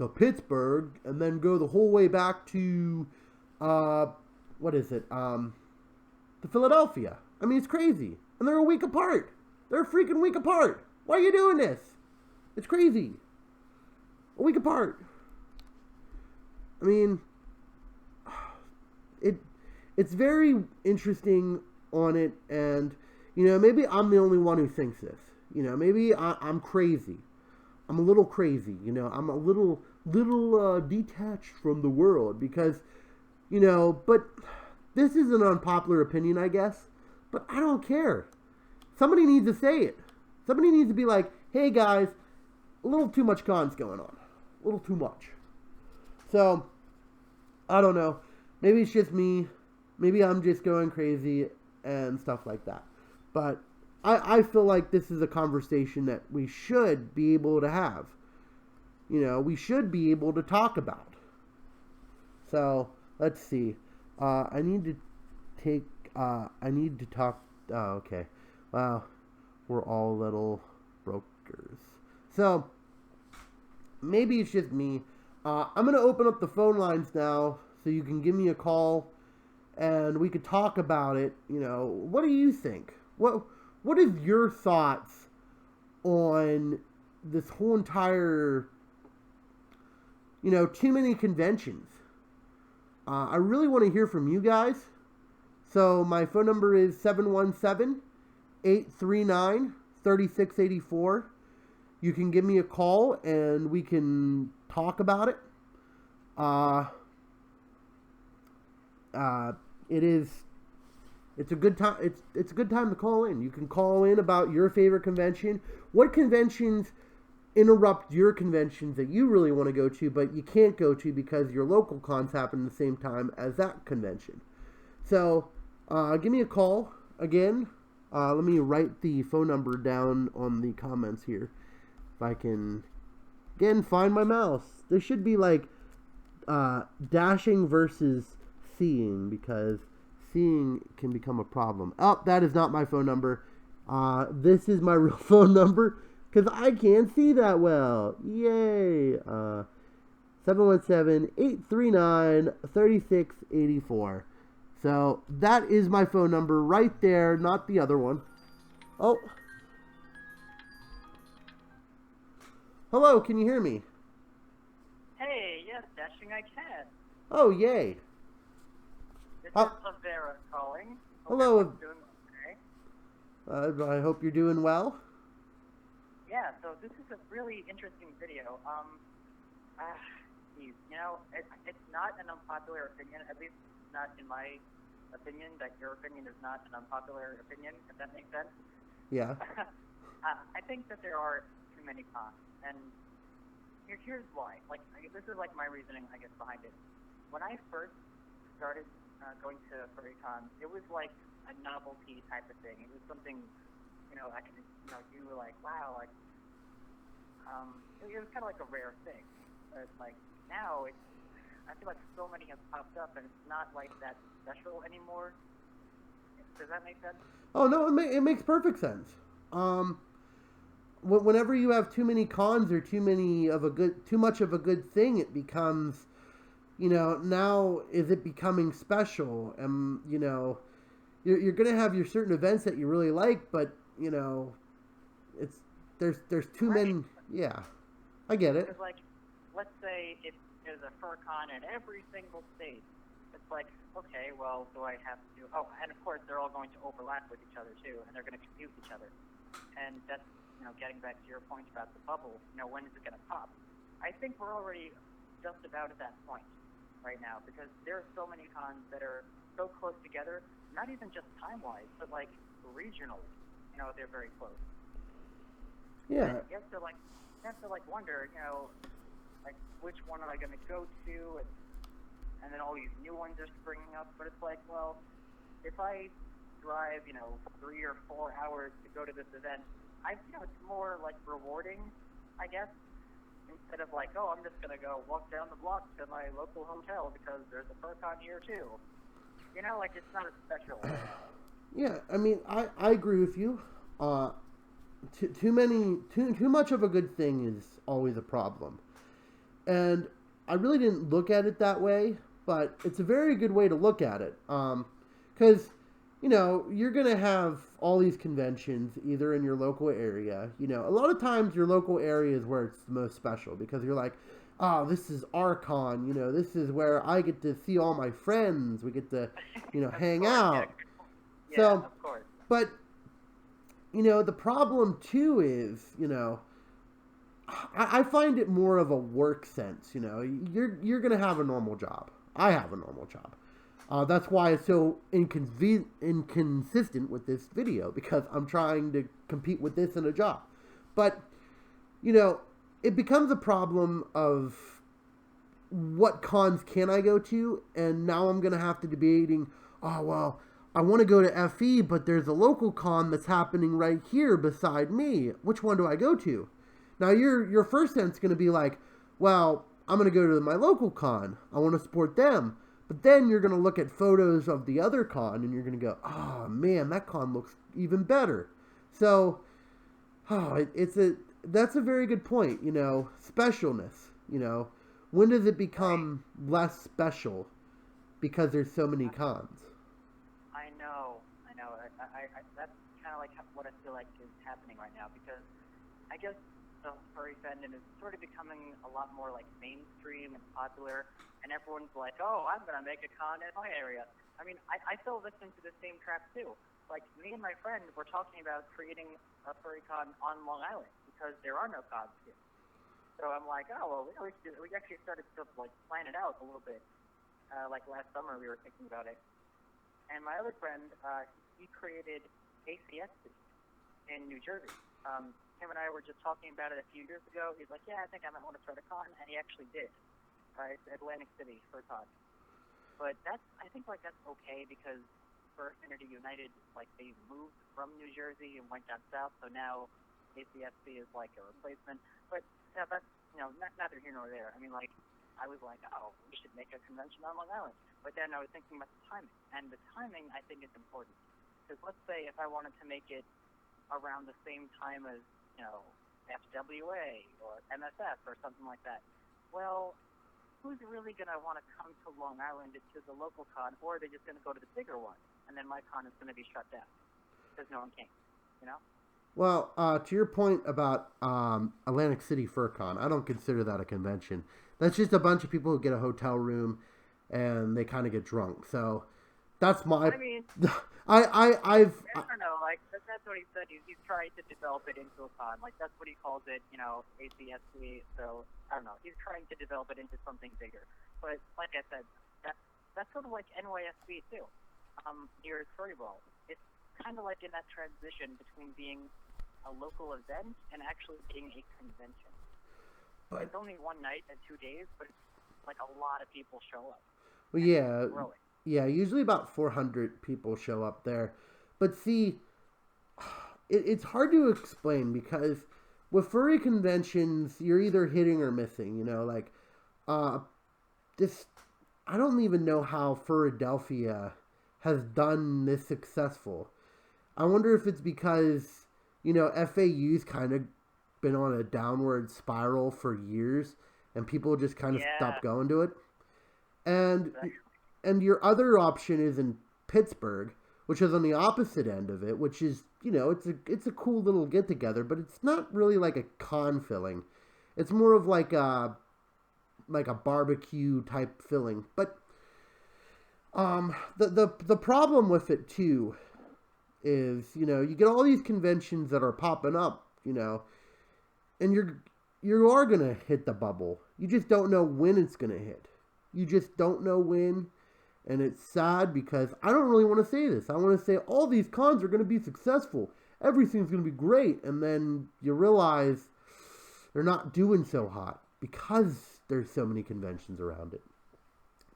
Pittsburgh and then go the whole way back to, to Philadelphia. I mean, it's crazy. And they're a week apart. They're a freaking week apart. Why are you doing this? It's crazy. A week apart. I mean, it's very interesting on it, and, you know, maybe I'm the only one who thinks this. You know, maybe I'm crazy. I'm a little crazy, you know. I'm a little detached from the world because, you know, but this is an unpopular opinion, I guess, but I don't care. Somebody needs to say it. Somebody needs to be like, hey, guys, a little too much cons going on. A little too much. So, I don't know. Maybe it's just me. Maybe I'm just going crazy and stuff like that. But I feel like this is a conversation that we should be able to have. You know, we should be able to talk about. So, let's see. I need to talk. Oh, okay. Wow. We're all a little broke speakers. So maybe it's just me. I'm going to open up the phone lines now so you can give me a call and we could talk about it. You know, what do you think? What is your thoughts on this whole entire, you know, too many conventions? I really want to hear from you guys. So my phone number is 717-839-3684. You can give me a call and we can talk about it. It's a good time. It's a good time to call in. You can call in about your favorite convention. What conventions interrupt your conventions that you really want to go to, but you can't go to because your local cons happen at the same time as that convention. So, give me a call again. Let me write the phone number down on the comments here. If I can, again, find my mouse. There should be like dashing versus seeing, because seeing can become a problem. Oh, that is not my phone number. This is my real phone number, because I can't see that well. Yay! 717-839-3684. So, that is my phone number right there, not the other one. Oh. Hello, can you hear me?
Hey, yes, Dashing I can.
Oh, yay.
This is Lavera calling.
Hello.
Doing okay.
I hope you're doing well.
Yeah, so this is a really interesting video. You know, it's not an unpopular opinion, at least not in my opinion, that your opinion is not an unpopular opinion, if that makes sense.
Yeah.
I think that there are too many cons, and here's why. Like, this is like my reasoning, I guess, behind it. When I first started going to Furcons, it was like a novelty type of thing. It was something, you know, you were like, wow, like, it was kind of like a rare thing. But like now, I feel like so many have popped up, and it's not like that special anymore. Does that make sense?
Oh no, it makes perfect sense. Whenever you have too many cons or too much of a good thing, it becomes, you know, now is it becoming special? And you know, you're gonna have your certain events that you really like, but you know, there's too many. Yeah, I get it.
Because like, let's say if there's a Furcon in every single state, it's like, okay, well, do I have to? Oh, and of course they're all going to overlap with each other too, and they're going to compete with each other. And that's, you know, getting back to your point about the bubble. You know, when is it going to pop? I think we're already just about at that point right now, because there are so many cons that are so close together, not even just time-wise, but like regionally. You know, they're very close.
Yeah.
And you have to wonder, you know, like, which one am I going to go to? And then all these new ones are springing up. But it's like, well, if I drive, you know, 3 or 4 hours to go to this event, you know, it's more like rewarding, I guess, instead of like, oh, I'm just going to go walk down the block to my local hotel because there's a Furcon here too. You know, like, it's not as special.
Yeah, I mean, I agree with you. Too much of a good thing is always a problem. And I really didn't look at it that way, but it's a very good way to look at it. Because, you know, you're going to have all these conventions either in your local area. You know, a lot of times your local area is where it's the most special, because you're like, oh, this is our con. You know, this is where I get to see all my friends. We get to, you know, hang out.
Yeah,
so,
of course.
But, you know, the problem too is, you know, I find it more of a work sense. You know, you're gonna have a normal job. I have a normal job. That's why it's so inconsistent with this video, because I'm trying to compete with this in a job. But, you know, it becomes a problem of what cons can I go to, and now I'm gonna have to debating. Oh well, I want to go to FE, but there's a local con that's happening right here beside me. Which one do I go to? Now, your first sense is going to be like, well, I'm going to go to my local con. I want to support them. But then you're going to look at photos of the other con, and you're going to go, oh, man, that con looks even better. So, that's a very good point. You know, specialness. You know, when does it become less special because there's so many cons?
I know. That's kind of like what I feel like is happening right now because I guess the furry fandom is sort of becoming a lot more like mainstream and popular, and everyone's like, oh, I'm gonna make a con in my area. I mean, I fell victim to the same trap too. Like me and my friend were talking about creating a furry con on Long Island because there are no cons here. So I'm like, oh well, we actually started to like plan it out a little bit. Like last summer we were thinking about it, and my other friend, he created ACSC in New Jersey. Him and I were just talking about it a few years ago. He's like, yeah, I think I might want to start a con, and he actually did. It's Atlantic City Furcon. But I think like that's okay because Furfinity United, like they moved from New Jersey and went down south, so now ACSC is like a replacement. But yeah, that's neither here nor there. I mean, like I was like, oh, we should make a convention on Long Island. But then I was thinking about the timing, and the timing I think is important because let's say if I wanted to make it around the same time as FWA or MSF or something like that. Well, who's really going to want to come to Long Island to the local con, or are they just going to go to the bigger one, and then my con is going to be shut down because no one came, you know?
Well, to your point about Atlantic City Furcon, I don't consider that a convention. That's just a bunch of people who get a hotel room and they kind of get drunk. So that's my...
I mean...
I
don't know, like, that's what he said. He's trying to develop it into a con. Like, that's what he calls it, ACSC. So, I don't know. He's trying to develop it into something bigger. But, like I said, that's sort of like NYSB, too. Here at Furry Ball. It's kind of like in that transition between being a local event and actually being a convention. But it's only one night and 2 days, but it's like a lot of people show up.
Well, yeah. Yeah, usually about 400 people show up there. But see, it's hard to explain because with furry conventions, you're either hitting or missing, like, this, I don't even know how Philadelphia has done this successful. I wonder if it's because, FAU's kind of been on a downward spiral for years and people just kind of stopped going to it. And your other option is in Pittsburgh, which is on the opposite end of it, which is, it's a cool little get together, but it's not really like a con filling. It's more of like a barbecue type filling. But the problem with it too is, you get all these conventions that are popping up, and you are gonna hit the bubble. You just don't know when it's gonna hit. You just don't know when. And it's sad because I don't really want to say this. I want to say all these cons are going to be successful. Everything's going to be great. And then you realize they're not doing so hot because there's so many conventions around it.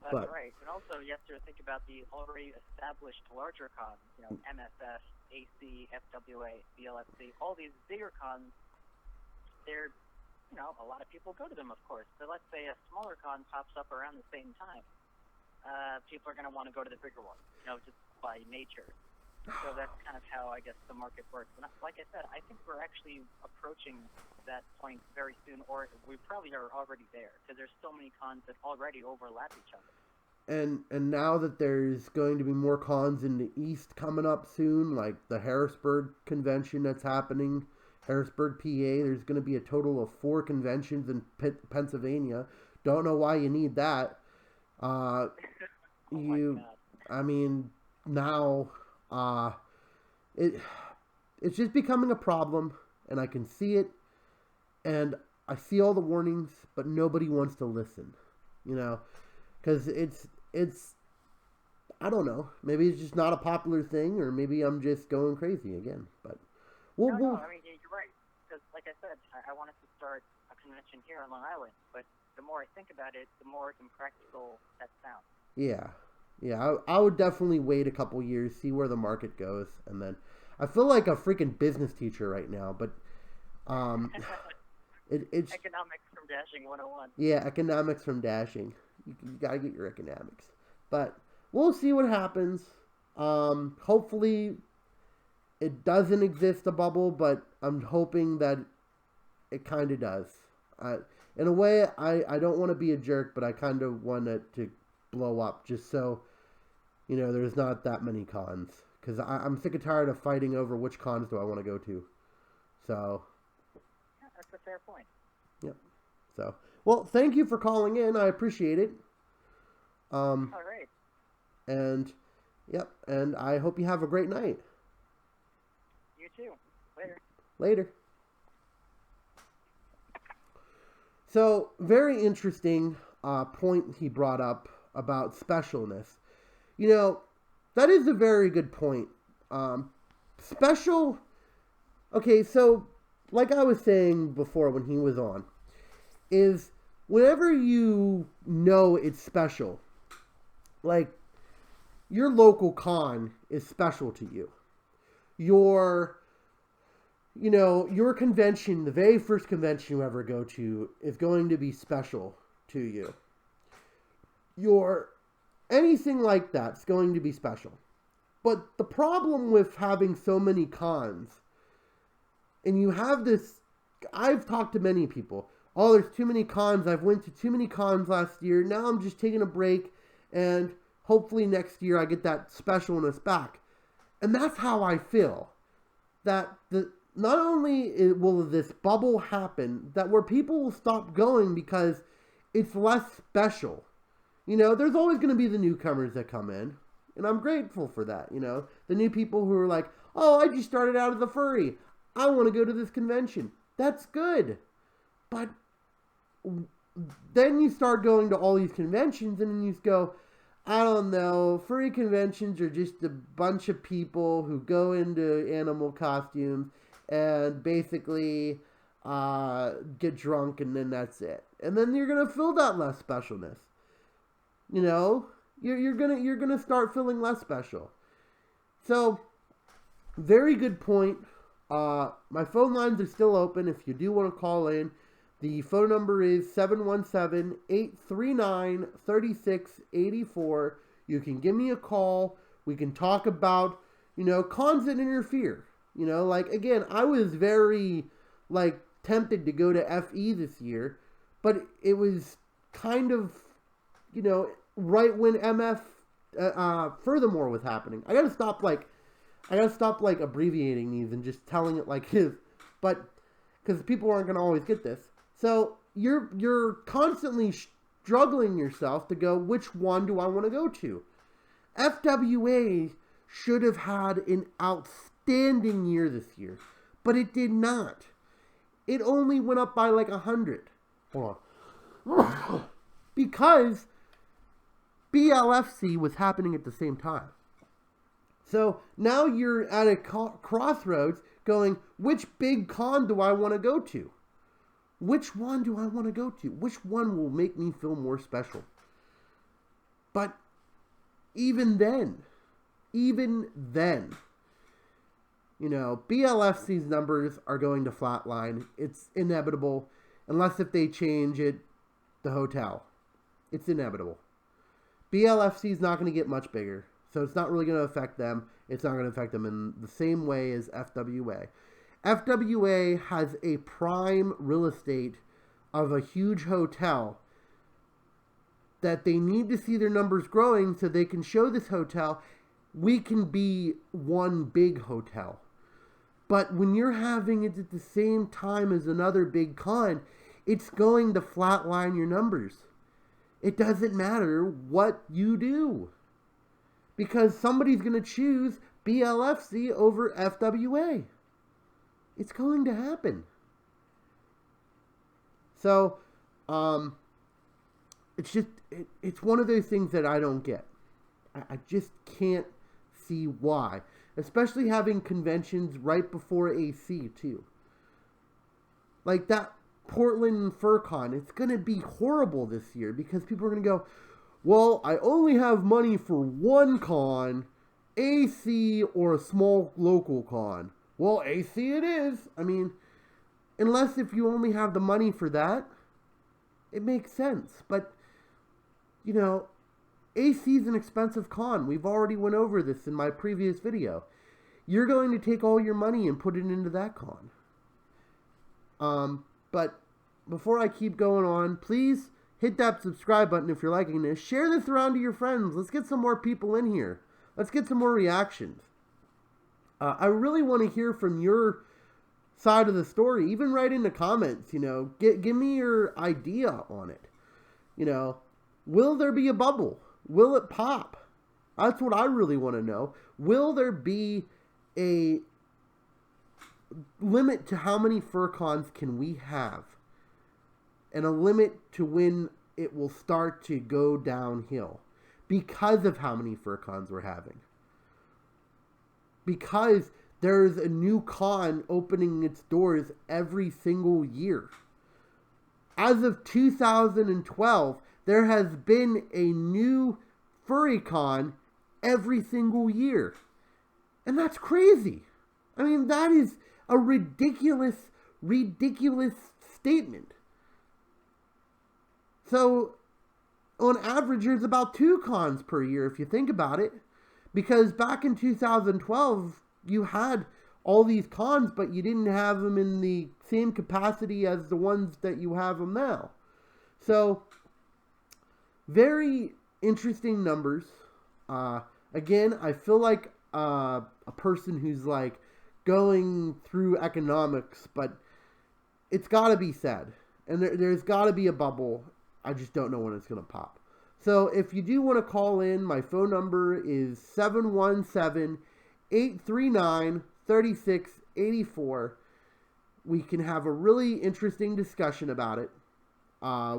That's right. And also you have to think about the already established larger cons, MSF, AC, FWA, BLFC, all these bigger cons. They're, a lot of people go to them, of course. So let's say a smaller con pops up around the same time. People are going to want to go to the bigger one, just by nature. So that's kind of how, I guess, the market works. And like I said, I think we're actually approaching that point very soon, or we probably are already there, because there's so many cons that already overlap each other.
And now that there's going to be more cons in the East coming up soon, like the Harrisburg convention that's happening, Harrisburg, PA, there's going to be a total of 4 conventions in Pennsylvania. Don't know why you need that. Now, it's just becoming a problem, and I can see it, and I see all the warnings, but nobody wants to listen, because it's, I don't know, maybe it's just not a popular thing, or maybe I'm just going crazy again, but
No, I mean, you're right, because like I said, I wanted to start a convention here on Long Island, but the more I think about it, the more impractical that sounds.
Yeah. I would definitely wait a couple years, see where the market goes, and then I feel like a freaking business teacher right now. But it's
economics from Dashing 101.
Yeah, economics from Dashing. You gotta get your economics. But we'll see what happens. Hopefully, it doesn't exist a bubble, but I'm hoping that It kind of does. In a way, I don't want to be a jerk, but I kind of want it to blow up just so, there's not that many cons. Because I'm sick and tired of fighting over which cons do I want to go to. So.
Yeah, that's a fair point.
Yep. So, well, thank you for calling in. I appreciate it.
All right.
And, yep, and I hope you have a great night.
You too. Later.
Later. So, very interesting point he brought up about specialness. That is a very good point. Special... Okay, so, like I was saying before when he was on, is whenever you know it's special, like, your local con is special to you. Your convention, the very first convention you ever go to, is going to be special to you. Anything like that's going to be special. But the problem with having so many cons, and you have this, I've talked to many people, oh, there's too many cons, I've went to too many cons last year, now I'm just taking a break, and hopefully next year I get that specialness back. And that's how I feel. That not only will this bubble happen, that where people will stop going because it's less special. There's always going to be the newcomers that come in. And I'm grateful for that, The new people who are like, oh, I just started out as a furry. I want to go to this convention. That's good. But then you start going to all these conventions and then you go, I don't know, furry conventions are just a bunch of people who go into animal costumes and basically get drunk and then that's it. And then you're going to feel that less specialness. You're gonna start feeling less special. So, very good point. My phone lines are still open if you do want to call in. The phone number is 717-839-3684. You can give me a call. We can talk about, cons that interfere. Again, I was very, tempted to go to FE this year, but it was kind of, right when MF furthermore was happening. I gotta stop abbreviating these and just telling it like his, but because people aren't gonna always get this. So you're constantly struggling yourself to go, which one do I want to go to? FWA should have had an outstanding year this year, but it did not. It only went up by 100. Hold on. Because BLFC was happening at the same time. So now you're at a crossroads going, which big con do I want to go to? Which one do I want to go to? Which one will make me feel more special? But even then, BLFC's numbers are going to flatline. It's inevitable, unless if they change the hotel. It's inevitable. BLFC is not going to get much bigger, so it's not really going to affect them. It's not going to affect them in the same way as FWA. FWA has a prime real estate of a huge hotel that they need to see their numbers growing so they can show this hotel, we can be one big hotel. But when you're having it at the same time as another big con, it's going to flatline your numbers. It doesn't matter what you do. Because somebody's going to choose BLFC over FWA. It's going to happen. So, it's one of those things that I don't get. I just can't see why. Especially having conventions right before AC, too. Like that Portland Furcon, it's going to be horrible this year because people are going to go, well, I only have money for one con, AC or a small local con. Well, AC it is. I mean, unless if you only have the money for that, it makes sense. But, AC is an expensive con. We've already went over this in my previous video. You're going to take all your money and put it into that con. But before I keep going on, please hit that subscribe button if you're liking this. Share this around to your friends. Let's get some more people in here. Let's get some more reactions. I really want to hear from your side of the story. Even write in the comments, give me your idea on it. Will there be a bubble? Will it pop? That's what I really want to know. Will there be a limit to how many Furcons can we have? And a limit to when it will start to go downhill because of how many Furcons we're having. Because there's a new con opening its doors every single year. As of 2012, there has been a new Furry con every single year. And that's crazy. I mean, that is a ridiculous statement. So, on average, there's about 2 cons per year if you think about it. Because back in 2012, you had all these cons, but you didn't have them in the same capacity as the ones that you have them now. So, very interesting numbers. Again, I feel like a person who's like going through economics, but it's got to be said. And there's got to be a bubble. I just don't know when it's going to pop. So if you do want to call in, my phone number is 717-839-3684. We can have a really interesting discussion about it.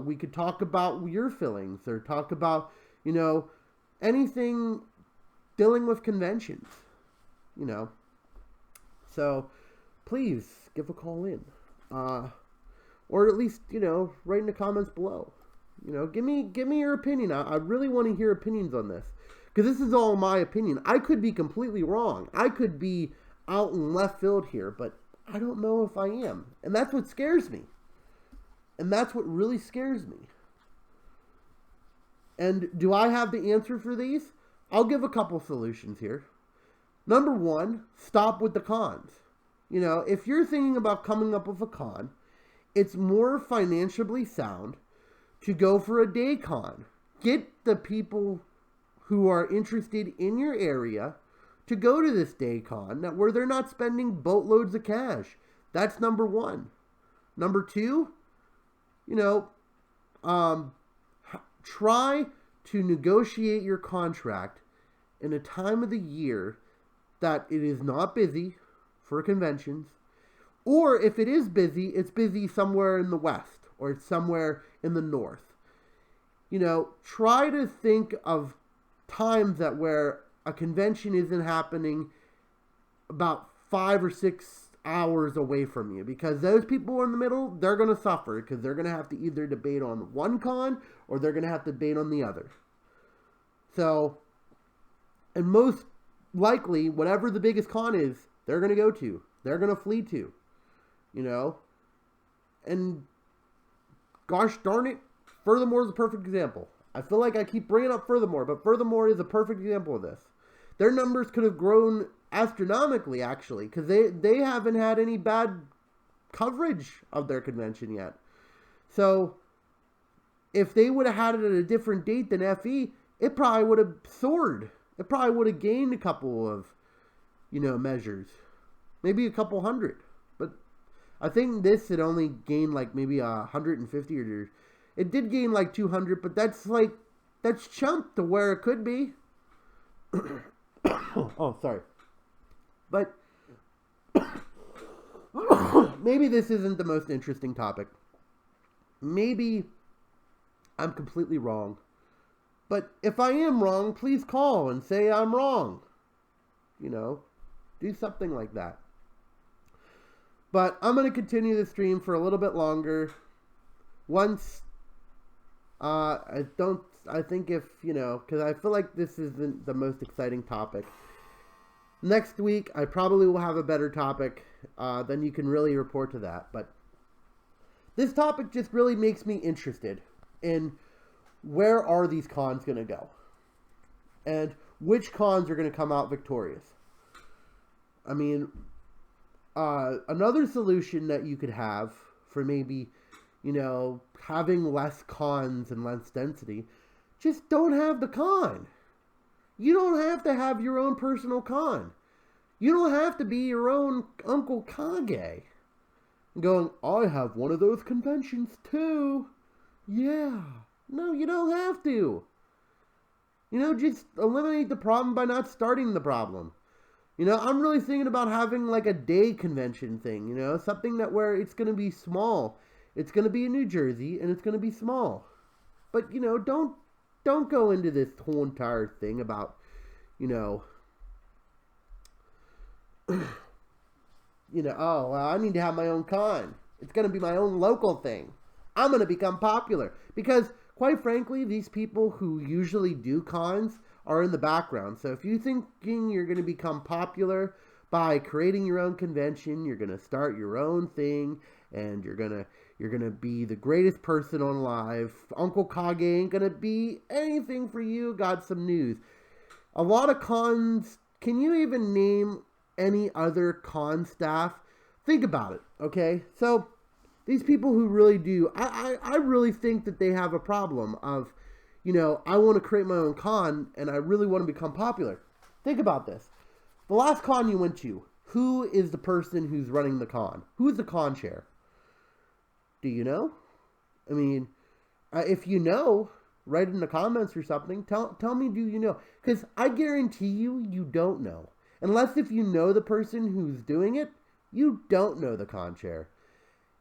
We could talk about your feelings or talk about, anything dealing with conventions, So please give a call in. Or at least, write in the comments below. Give me your opinion. I really want to hear opinions on this. Because this is all my opinion. I could be completely wrong. I could be out in left field here, but I don't know if I am. And that's what scares me. And that's what really scares me. And do I have the answer for these? I'll give a couple solutions here. Number 1, stop with the cons. If you're thinking about coming up with a con, it's more financially sound to go for a day con. Get the people who are interested in your area to go to this day con where they're not spending boatloads of cash. That's number 1. Number 2, try to negotiate your contract in a time of the year that it is not busy for conventions, or if it is busy, it's busy somewhere in the west or it's somewhere in the north. Try to think of times where a convention isn't happening about 5 or 6 hours away from you, because those people in the middle, they're going to suffer because they're going to have to either debate on one con or they're going to have to debate on the other. So, and most likely, whatever the biggest con is, they're going to go to. They're going to flee to. And gosh darn it, Furthermore is a perfect example. I feel like I keep bringing up Furthermore, but Furthermore is a perfect example of this. Their numbers could have grown astronomically, actually, because they haven't had any bad coverage of their convention yet. So, if they would have had it at a different date than FE, it probably would have soared. It probably would have gained a couple of, measures. Maybe a couple hundred. But I think this had only gained like maybe 150 or... It did gain like 200, but that's chump to where it could be. Oh, sorry. But maybe this isn't the most interesting topic. Maybe I'm completely wrong. But if I am wrong, please call and say I'm wrong. Do something like that. But I'm going to continue the stream for a little bit longer. Once... I think if, because I feel like this isn't the most exciting topic. Next week, I probably will have a better topic, then you can really report to that. But this topic just really makes me interested in where are these cons going to go? And which cons are going to come out victorious? I mean, another solution that you could have for maybe, having less cons and less density. Just don't have the con. You don't have to have your own personal con. You don't have to be your own Uncle Kage. Going, I have one of those conventions too. Yeah. No, you don't have to. Just eliminate the problem by not starting the problem. I'm really thinking about having like a day convention thing, something that where it's going to be small. It's going to be in New Jersey and it's going to be small. But, don't go into this whole entire thing about, oh, well, I need to have my own con. It's going to be my own local thing. I'm going to become popular. Because, quite frankly, these people who usually do cons are in the background. So if you're thinking you're going to become popular by creating your own convention, you're going to start your own thing, and you're going to be the greatest person on live. Uncle Kage ain't going to be anything for you. Got some news. A lot of cons. Can you even name any other con staff? Think about it, okay? So these people who really do, I really think that they have a problem of, I want to create my own con and I really want to become popular. Think about this. The last con you went to, who is the person who's running the con? Who is the con chair? Do you know? I mean, if you know, write in the comments or something. Tell me, do you know? Because I guarantee you don't know. Unless if you know the person who's doing it, you don't know the con chair.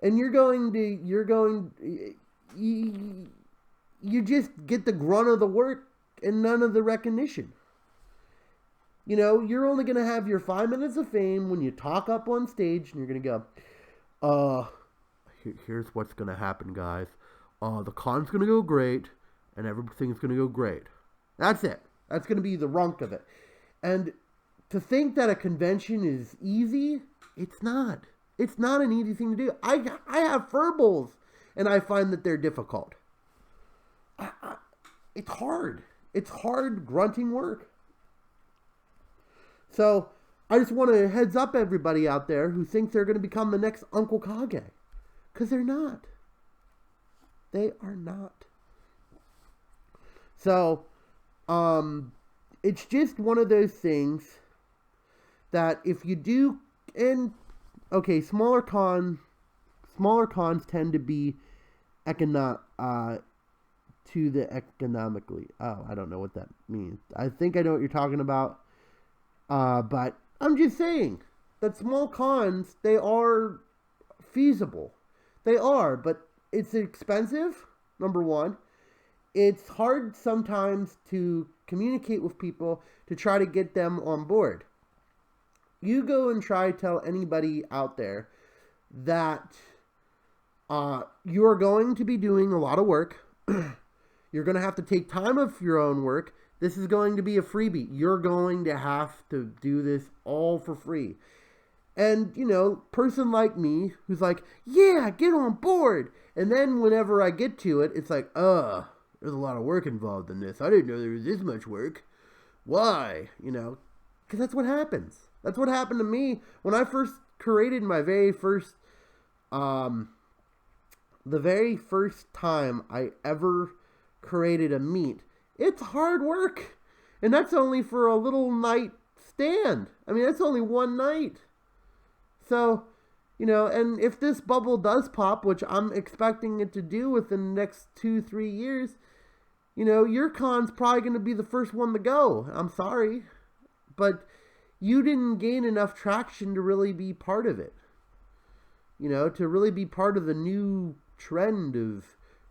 And you just get the grunt of the work and none of the recognition. You're only going to have your 5 minutes of fame when you talk up on stage and you're going to go, here's what's going to happen, guys. The con's going to go great and everything's going to go great. That's it. That's going to be the runk of it. And to think that a convention is easy, it's not. It's not an easy thing to do. I have furballs and I find that they're difficult. It's hard. It's hard grunting work. So I just want to heads up everybody out there who thinks they're going to become the next Uncle Kage. Because they're not. They are not. So, it's just one of those things that if you do, and okay, smaller cons tend to be economically. Oh, I don't know what that means. I think I know what you're talking about. But I'm just saying that small cons, they are feasible. They are, but it's expensive, number one. It's hard sometimes to communicate with people to try to get them on board. You go and try to tell anybody out there that you are going to be doing a lot of work. You're going to have to take time off your own work. This is going to be a freebie. You're going to have to do this all for free. And, person like me who's like, yeah, get on board. And then whenever I get to it, it's like, there's a lot of work involved in this. I didn't know there was this much work. Why? Because that's what happens. That's what happened to me when I first created my very first, the very first time I ever created a meet. It's hard work. And that's only for a little night stand. I mean, that's only one night. So, and if this bubble does pop, which I'm expecting it to do within the next 2-3 years, your con's probably going to be the first one to go. I'm sorry. But you didn't gain enough traction to really be part of it. To really be part of the new trend of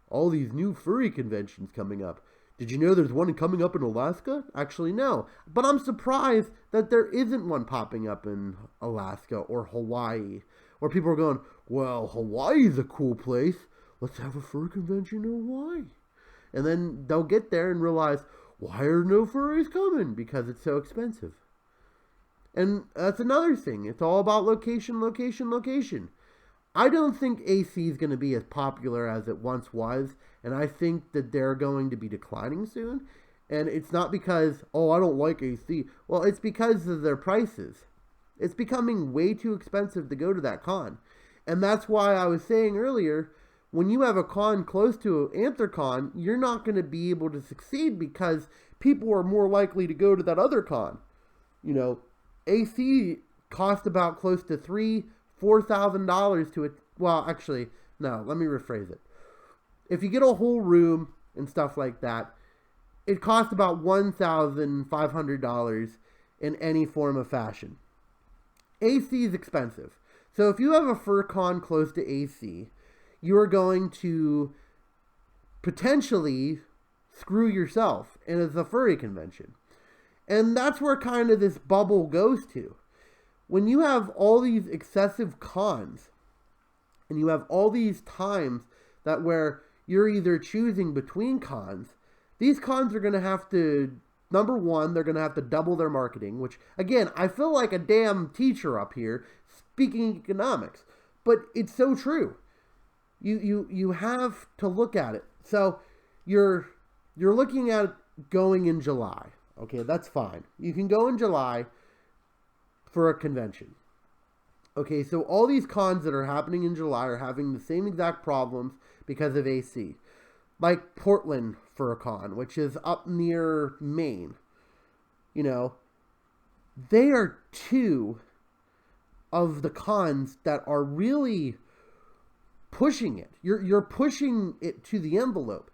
all these new furry conventions coming up. Did you know there's one coming up in Alaska? Actually, no. But I'm surprised that there isn't one popping up in Alaska or Hawaii. Where people are going, well, Hawaii's a cool place. Let's have a fur convention in Hawaii. And then they'll get there and realize, why are no furries coming? Because it's so expensive. And that's another thing. It's all about location, location, location. I don't think AC is going to be as popular as it once was, and I think that they're going to be declining soon. And it's not because, I don't like AC. Well, it's because of their prices. It's becoming way too expensive to go to that con. And that's why I was saying earlier, when you have a con close to Anthrocon, you're not going to be able to succeed because people are more likely to go to that other con. You know, AC cost about close to $4,000 to it. Well, actually, no, let me rephrase it. If you get a whole room and stuff like that, it costs about $1,500 in any form of fashion. AC is expensive. So if you have a Furcon close to AC, you are going to potentially screw yourself in as a furry convention. And that's where kind of this bubble goes to. When you have all these excessive cons, and you have all these times that where you're either choosing between cons, these cons are going to have to, number one, they're going to have to double their marketing, which, again, I feel like a damn teacher up here speaking economics, but it's so true. You have to look at it. So you're looking at going in July. Okay, that's fine. You can go in July for a convention. Okay, so all these cons that are happening in July are having the same exact problems because of AC. Like Portland Furcon, which is up near Maine. You know, they are two of the cons that are really pushing it. You're pushing it to the envelope.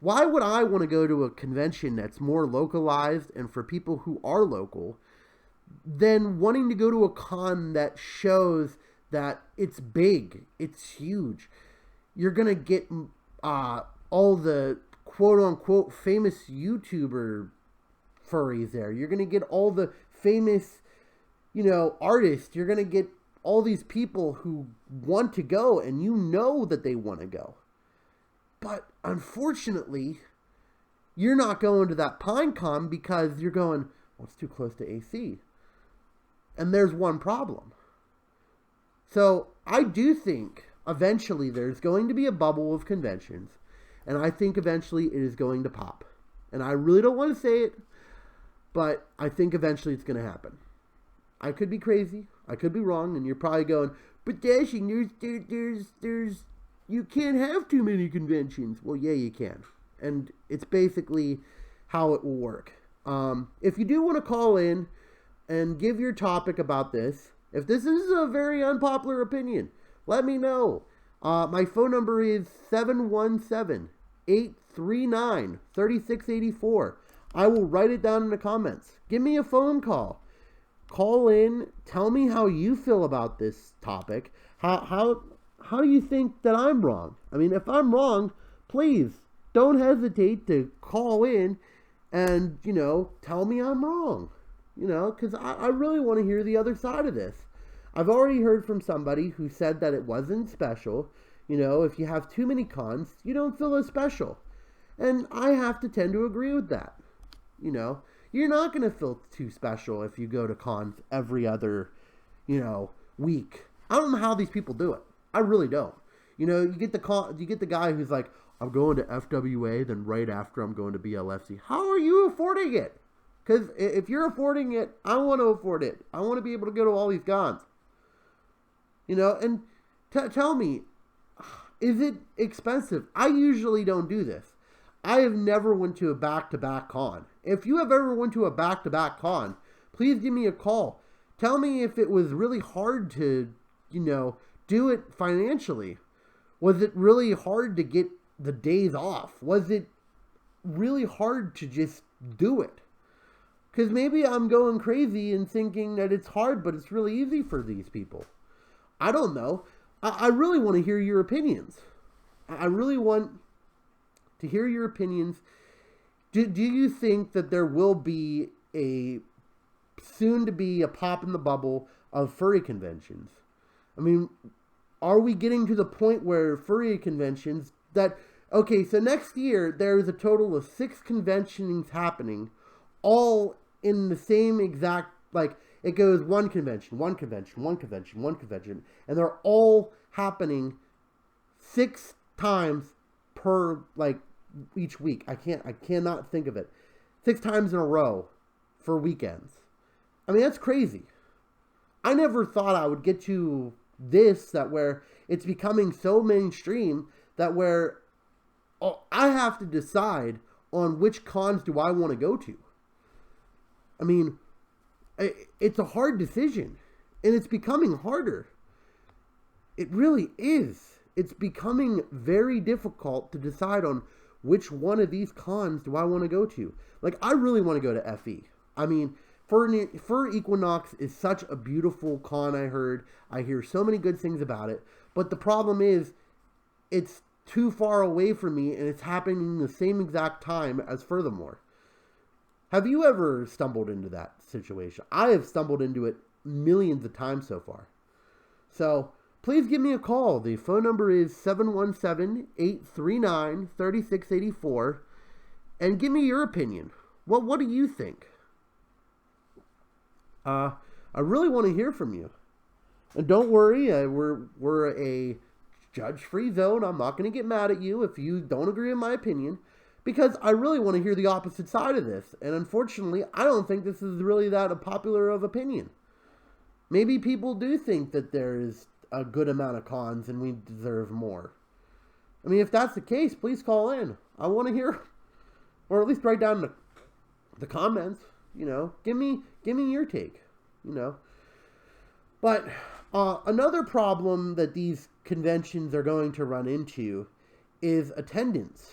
Why would I want to go to a convention that's more localized and for people who are local than wanting to go to a con that shows that it's big, it's huge? You're going to get all the quote-unquote famous YouTuber furries there. You're going to get all the famous, you know, artists. You're going to get all these people who want to go, and you know that they want to go. But unfortunately, you're not going to that PineCon because you're going, well, it's too close to AC. And there's one problem. So I do think eventually there's going to be a bubble of conventions. And I think eventually it is going to pop. And I really don't want to say it, but I think eventually it's going to happen. I could be crazy. I could be wrong. And you're probably going, but Dashing, there's you can't have too many conventions. Well, yeah, you can. And it's basically how it will work. If you do want to call in and give your topic about this, if this is a very unpopular opinion, let me know. My phone number is 717-839-3684. I will write it down in the comments. Give me a phone call. Call in. Tell me how you feel about this topic. How do you think that I'm wrong? I mean, if I'm wrong, please don't hesitate to call in and, you know, tell me I'm wrong. You know, because I really want to hear the other side of this. I've already heard from somebody who said that it wasn't special. You know, if you have too many cons, you don't feel as special. And I have to tend to agree with that. You know, you're not going to feel too special if you go to cons every other, you know, week. I don't know how these people do it. I really don't. You know, you get the guy who's like, I'm going to FWA, then right after I'm going to BLFC. How are you affording it? Because if you're affording it, I want to afford it. I want to be able to go to all these cons. You know, and tell me, is it expensive? I usually don't do this. I have never went to a back-to-back con. If you have ever went to a back-to-back con, please give me a call. Tell me if it was really hard to, you know, do it financially. Was it really hard to get the days off? Was it really hard to just do it? Because maybe I'm going crazy and thinking that it's hard, but it's really easy for these people. I don't know. I really want to hear your opinions. I really want to hear your opinions. Do you think that there will be soon to be a pop in the bubble of furry conventions? I mean, are we getting to the point where furry conventions that, okay, so next year there's a total of 6 conventions happening, all in the same exact, like, it goes one convention, and they're all happening 6 times per, like, each week. I cannot think of it. 6 times in a row for weekends. I mean, that's crazy. I never thought I would get to this, that where it's becoming so mainstream that where I have to decide on which cons do I want to go to. I mean, it's a hard decision, and it's becoming harder. It really is. It's becoming very difficult to decide on which one of these cons do I want to go to. Like, I really want to go to FE. I mean, Fur Equinox is such a beautiful con, I heard. I hear so many good things about it. But the problem is, it's too far away from me, and it's happening the same exact time as Furthermore. Have you ever stumbled into that situation? I have stumbled into it millions of times so far. So, please give me a call. The phone number is 717-839-3684. And give me your opinion. What do you think? I really want to hear from you. And don't worry, we're a judge-free zone. I'm not going to get mad at you if you don't agree with my opinion. Because I really want to hear the opposite side of this. And unfortunately, I don't think this is really that popular of opinion. Maybe people do think that there is a good amount of cons and we deserve more. I mean, if that's the case, please call in. I want to hear, or at least write down the comments. You know, give me your take. You know, but another problem that these conventions are going to run into is attendance.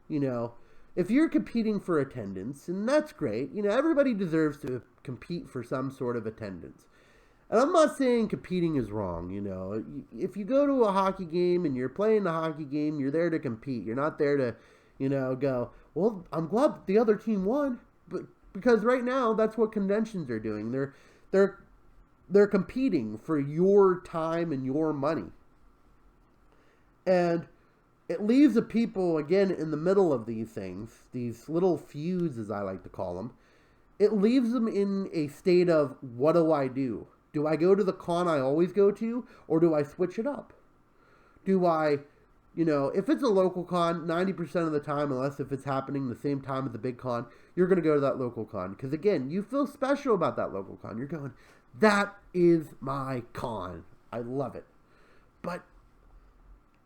You know, if you're competing for attendance, and that's great, you know, everybody deserves to compete for some sort of attendance. And I'm not saying competing is wrong, you know. If you go to a hockey game and you're playing the hockey game, you're there to compete. You're not there to, you know, go, well, I'm glad the other team won. But because right now, that's what conventions are doing. They're competing for your time and your money. And it leaves the people, again, in the middle of these things, these little feuds, as I like to call them. It leaves them in a state of, what do I do? Do I go to the con I always go to, or do I switch it up? Do I, you know, if it's a local con, 90% of the time, unless if it's happening the same time as the big con, you're going to go to that local con. Because, again, you feel special about that local con. You're going, that is my con. I love it. But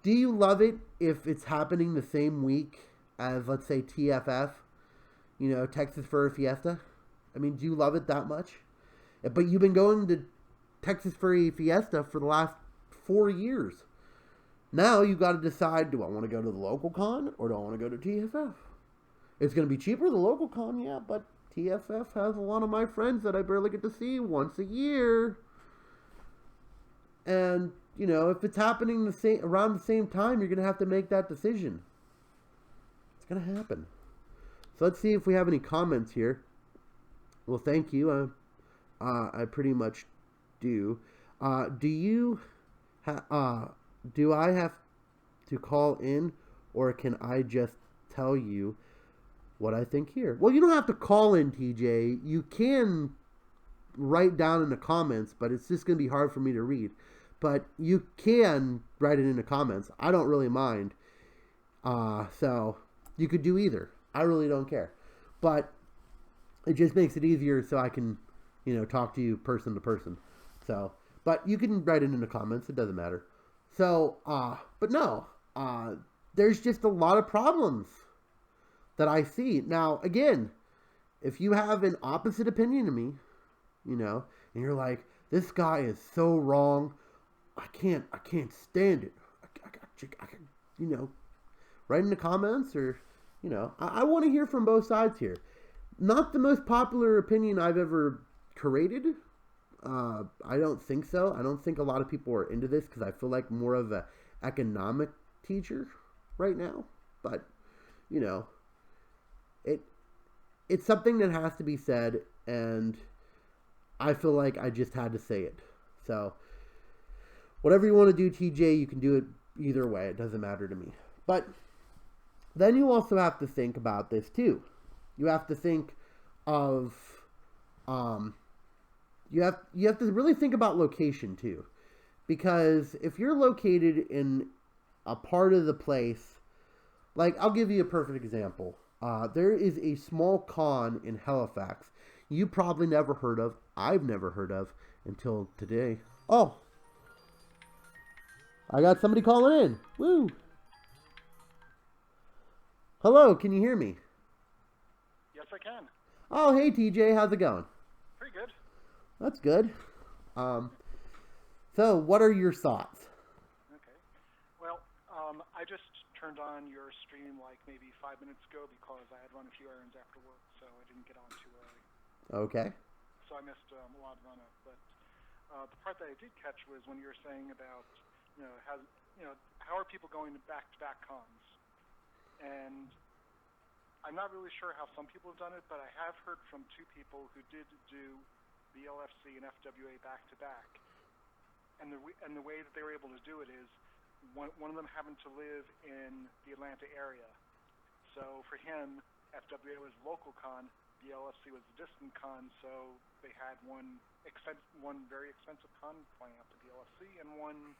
do you love it if it's happening the same week as, let's say, TFF? You know, Texas Furry Fiesta? I mean, do you love it that much? But you've been going to Texas Furry Fiesta for the last 4 years. Now you've got to decide, do I want to go to the local con or do I want to go to TFF? It's going to be cheaper, the local con, yeah, but TFF has a lot of my friends that I barely get to see once a year. And, you know, if it's happening around the same time, you're going to have to make that decision. It's going to happen. So let's see if we have any comments here. Well, thank you. I pretty much do. Do I have to call in, or can I just tell you what I think here? Well, you don't have to call in, TJ. You can write down in the comments, but it's just going to be hard for me to read. But you can write it in the comments. I don't really mind. So you could do either. I really don't care. But it just makes it easier so I can, you know, talk to you person to person. So, but you can write it in the comments. It doesn't matter. So, but no, there's just a lot of problems that I see. Now, again, if you have an opposite opinion to me, you know, and you're like, this guy is so wrong, I can't stand it. I you know, write in the comments, or, you know, I want to hear from both sides here. Not the most popular opinion I've ever created. I don't think so. I don't think a lot of people are into this because I feel like more of a economic teacher right now. But, you know, it's something that has to be said, and I feel like I just had to say it. So, whatever you want to do, TJ, you can do it either way. It doesn't matter to me. But then you also have to think about this too. You have to think of, you have to really think about location too. Because if you're located in a part of the place, like, I'll give you a perfect example. There is a small con in Halifax you probably never heard of. I've never heard of until today. Oh, I got somebody calling in. Woo! Hello, can you hear me?
Yes, I can.
Oh, hey TJ, how's it going?
Pretty good.
That's good. So what are your thoughts?
Okay. Well, I just turned on your stream like maybe 5 minutes ago because I had run a few errands after work, so I didn't get on too early.
Okay.
So I missed a lot of run-up. But the part that I did catch was when you were saying about, how are people going to back-to-back cons? And I'm not really sure how some people have done it, but I have heard from two people who did do BLFC and FWA back-to-back. And the way that they were able to do it is one of them happened to live in the Atlanta area. So for him, FWA was local con, BLFC was a distant con, so they had one very expensive con flying out to BLFC and one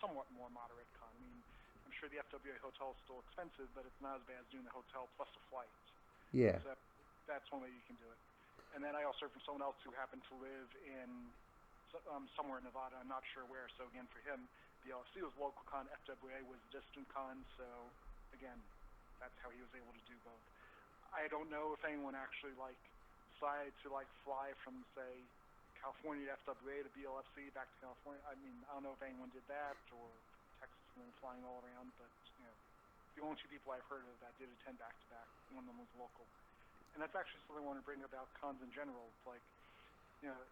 somewhat more moderate con. I mean, I'm sure the FWA hotel is still expensive, but it's not as bad as doing the hotel plus a flight.
Yeah.
So that's one way you can do it. And then I also heard from someone else who happened to live in somewhere in Nevada. I'm not sure where. So again, for him, BLFC was local con, FWA was distant con. So again, that's how he was able to do both. I don't know if anyone actually decided to fly from, say, California to FWA to BLFC back to California. I mean, I don't know if anyone did that or Texas and then flying all around, but the only two people I've heard of that did attend back to back, one of them was local. And that's actually something I want to bring about cons in general. It's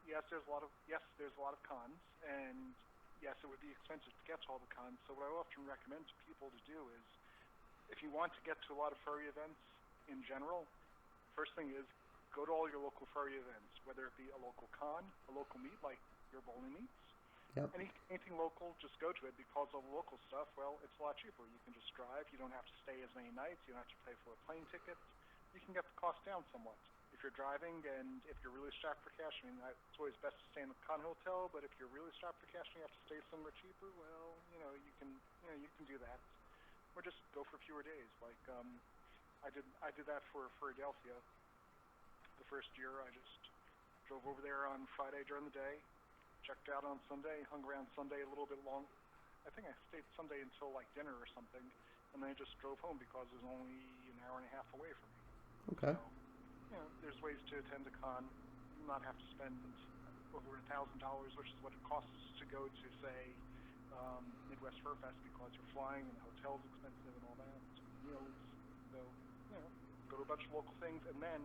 yes, there's a lot of cons, and yes, it would be expensive to get to all the cons. So what I often recommend to people to do is, if you want to get to a lot of furry events in general, first thing is go to all your local furry events, whether it be a local con, a local meet like your bowling meets.
Yep.
Anything local, just go to it because of the local stuff. Well, it's a lot cheaper. You can just drive. You don't have to stay as many nights. You don't have to pay for a plane ticket. You can get the cost down somewhat. If you're driving and if you're really strapped for cash, I mean, it's always best to stay in a con hotel. But if you're really strapped for cash and you have to stay somewhere cheaper, well, you can do that, or just go for fewer days. I did that for Philadelphia. The first year, I just drove over there on Friday during the day, checked out on Sunday, hung around Sunday a little bit long. I think I stayed Sunday until dinner or something, and then I just drove home because it was only an hour and a half away from me.
Okay.
So, there's ways to attend a con, not have to spend over $1,000, which is what it costs to go to, say, Midwest Fur Fest, because you're flying and the hotel's expensive and all that, meals. So, go to a bunch of local things, and then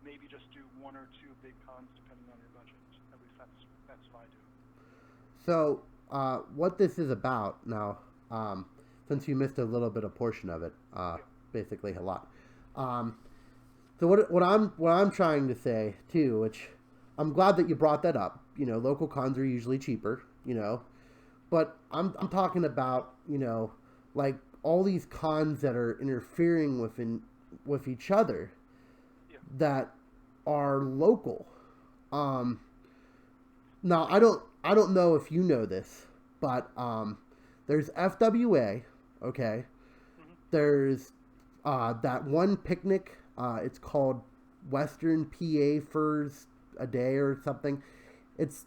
maybe just do one or two big cons depending on your budget. At least that's what I do. So,
what this is about now, since you missed a little bit of portion of it, basically a lot. So what I'm trying to say too, which I'm glad that you brought that up. Local cons are usually cheaper. But I'm talking about all these cons that are interfering with each other, that are local. Now I don't know if you know this, but there's FWA, okay?
Mm-hmm.
There's that one picnic, it's called Western PA Furs a Day or something. It's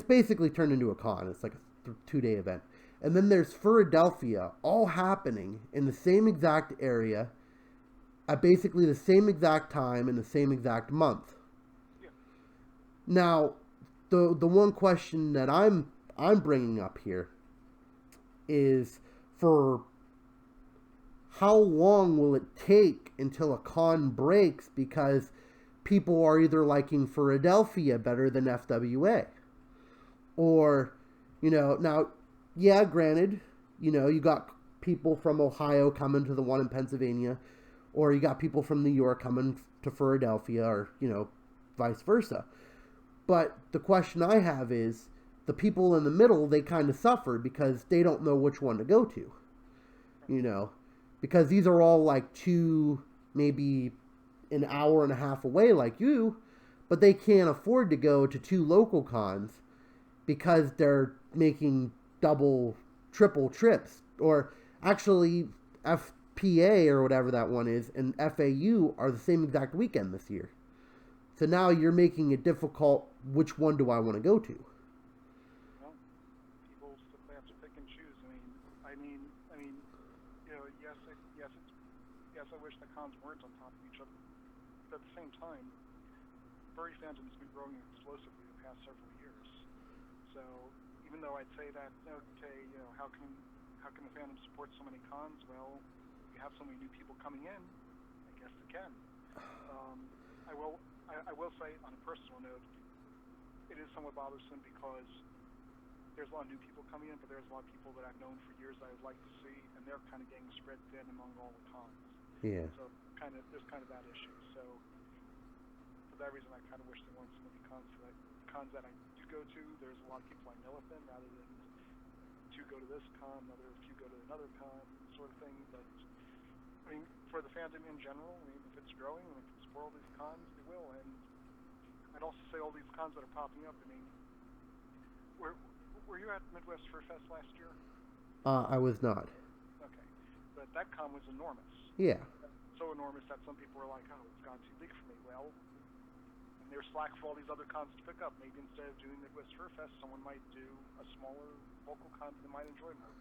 basically turned into a con. It's like a 2-day event. And then there's Philadelphia, all happening in the same exact area at basically the same exact time in the same exact month.
Yeah.
Now, the one question that I'm bringing up here is, for how long will it take until a con breaks because people are either liking Philadelphia better than FWA? Or, now, yeah, granted, you got people from Ohio coming to the one in Pennsylvania, or you got people from New York coming to Philadelphia, or, vice versa. But the question I have is, the people in the middle, they kind of suffer because they don't know which one to go to, because these are all two, maybe an hour and a half away like you, but they can't afford to go to 2 local cons because they're making double, triple trips. Or actually, FPA or whatever that one is and FAU are the same exact weekend this year. So now you're making it difficult. Which one do I want to go to?
Well, people they have to pick and choose. I mean, yes, I wish the cons weren't on top of each other. But at the same time, furry fandom has been growing explosively the past several years. So even though I'd say that, okay, how can the fandom support so many cons? Well, you have so many new people coming in. I guess it can. I will say on a personal note, it is somewhat bothersome because there's a lot of new people coming in, but there's a lot of people that I've known for years that I'd like to see, and they're kind of getting spread thin among all the cons.
Yeah.
So there's kind of that issue. So for that reason, I kind of wish there weren't so many cons. So that the cons that I do go to, there's a lot of people I know at them, rather than two go to this con, another few go to another con, sort of thing. But I mean, for the fandom in general, if it's growing and if it's for all these cons, it will. And I'd also say all these cons that are popping up. Were you at Midwest Fur Fest last year?
I was not.
Okay, but that con was enormous.
Yeah.
So enormous that some people were like, "Oh, it's gone too big for me." Well, and there's slack for all these other cons to pick up. Maybe instead of doing Midwest Fur Fest, someone might do a smaller local con they might enjoy more.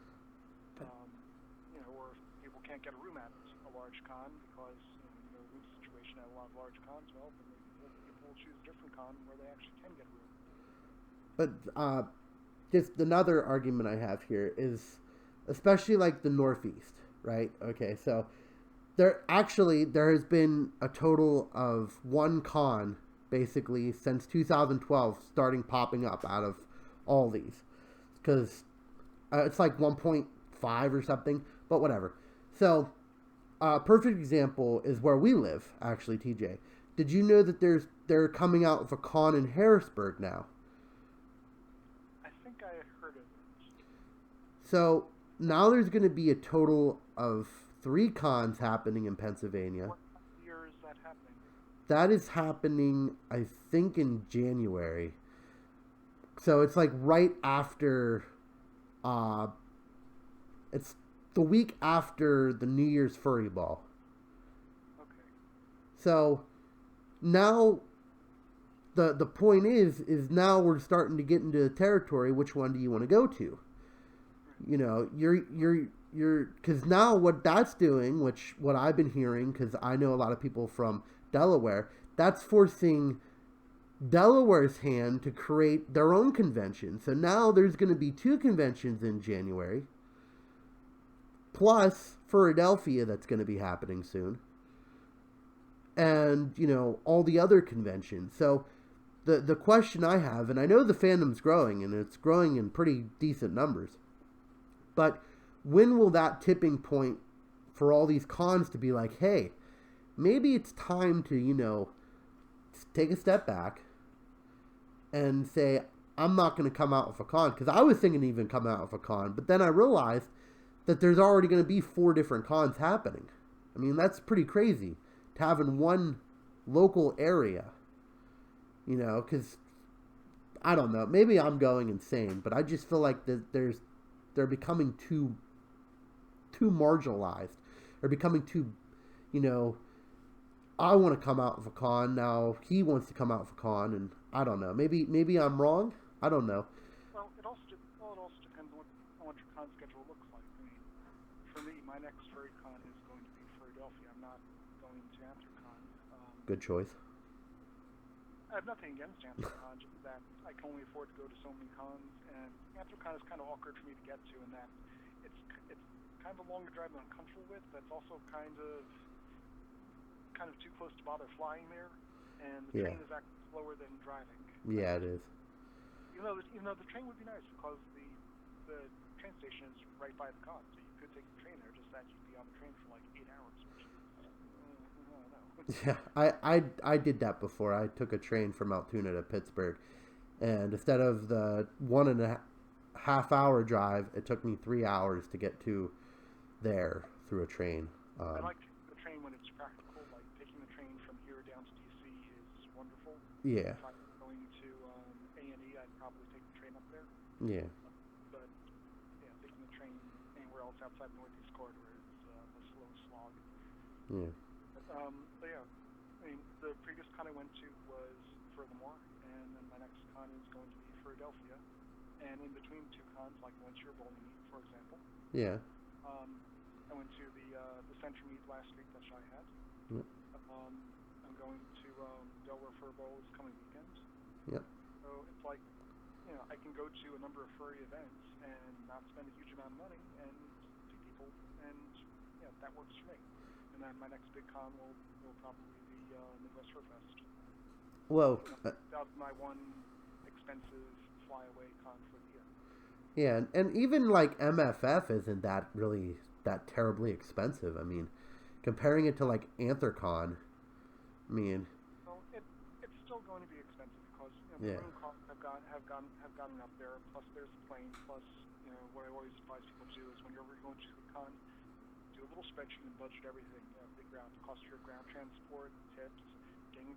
Or if people can't get a room at a large con because the room situation at a lot of large cons, well, then maybe people will choose a different con where they actually can get a room.
But just another argument I have here is, especially like the Northeast, right? Okay, so there has been a total of one con basically since 2012 starting popping up out of all these, because it's like 1.5 or something, but whatever. So perfect example is where we live, actually, TJ. Did you know that they're coming out with a con in Harrisburg now?
I think I heard of it.
So now there's going to be a total of 3 cons happening in Pennsylvania.
What year is that happening?
That is happening, I think, in January. So it's like right after, it's the week after the New Year's Furry Ball.
Okay.
So now the point is now we're starting to get into the territory. Which one do you want to go to? You're because now what that's doing, what I've been hearing, because I know a lot of people from Delaware, that's forcing Delaware's hand to create their own convention. So now there's going to be 2 conventions in January, plus Philadelphia that's going to be happening soon, and all the other conventions. So the question I have, and I know the fandom's growing, and it's growing in pretty decent numbers, but when will that tipping point for all these cons to be like, hey, maybe it's time to, take a step back and say, I'm not going to come out with a con. Because I was thinking to even come out with a con, but then I realized that there's already going to be 4 different cons happening. I mean, that's pretty crazy to have in one local area, because I don't know, maybe I'm going insane, but I just feel like they're becoming too marginalized. They're becoming too, I want to come out with a con, now he wants to come out with a con, and I don't know. Maybe I'm wrong. I don't know.
Well, it also depends on what your con schedule looks like. I mean, for me, my next furry con is going to be Philadelphia. I'm not going to AnthroCon.
Good choice.
I have nothing against AnthroCon, just that I can only afford to go to so many cons, and AnthroCon is kind of awkward for me to get to in that it's kind of a longer drive than I'm comfortable with, but it's also kind of too close to bother flying there, and the train is actually slower than driving.
Yeah, it is.
Even though the train would be nice because the train station is right by the con, so you could take the train there, just that you'd be on the train for like 8 hours, which is, I don't know.
Yeah, I did that before. I took a train from Altoona to Pittsburgh, and instead of the 1.5 hour drive, it took me 3 hours to get to there through a train.
I like the train when it's practical. Like taking the train from here down to DC is wonderful.
Yeah.
If I'm going to A&E, I'd probably take the train up there.
Yeah.
But taking the train anywhere else outside the Northeast Corridor is a slow slog.
Yeah.
But yeah, I mean, the previous con I went to was Furthermore, and then my next con is going to be Philadelphia. and in between two cons, like I went to your bowling meet, for example.
Yeah.
I went to the Century meet last week that Shy had.
Yep.
I'm going to Delaware Fur Bowl this coming weekend.
Yep.
So it's like, I can go to a number of furry events and not spend a huge amount of money and see people, and that works for me. And then my next big con will probably be Midwest Fur Fest.
Whoa.
That's my one expensive flyaway con for the year.
Yeah, and even like MFF isn't that really that terribly expensive. I mean, comparing it to like AntherCon, I mean.
Well, it's still going to be expensive because
yeah.
balloon costs have gotten up there. Plus, there's the plane. Plus, what I always advise people to do is whenever you're going to a con, do a little spreadsheet and budget everything. Figure out the cost of your ground transport, tips, getting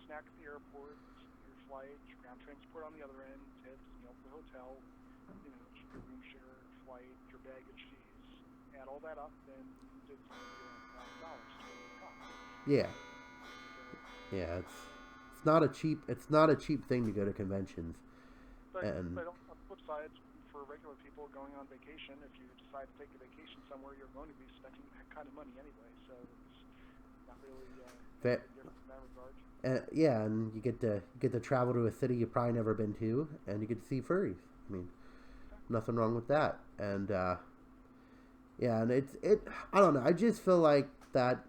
snack at the airport, your flight, your ground transport on the other end, tips, the hotel, your room share, flight, your baggage fees. Add all that up, then it's $1,000 to go to the con.
Yeah. Yeah, it's not a cheap thing to go to conventions.
But on the flip side, for regular people going on vacation, if you decide to take a vacation somewhere, you're going to be spending that kind of money anyway. So it's not really different in that regard.
Yeah, and you get to travel to a city you've probably never been to, and you get to see furries. I mean, nothing wrong with that. And yeah, and I don't know. I just feel like that.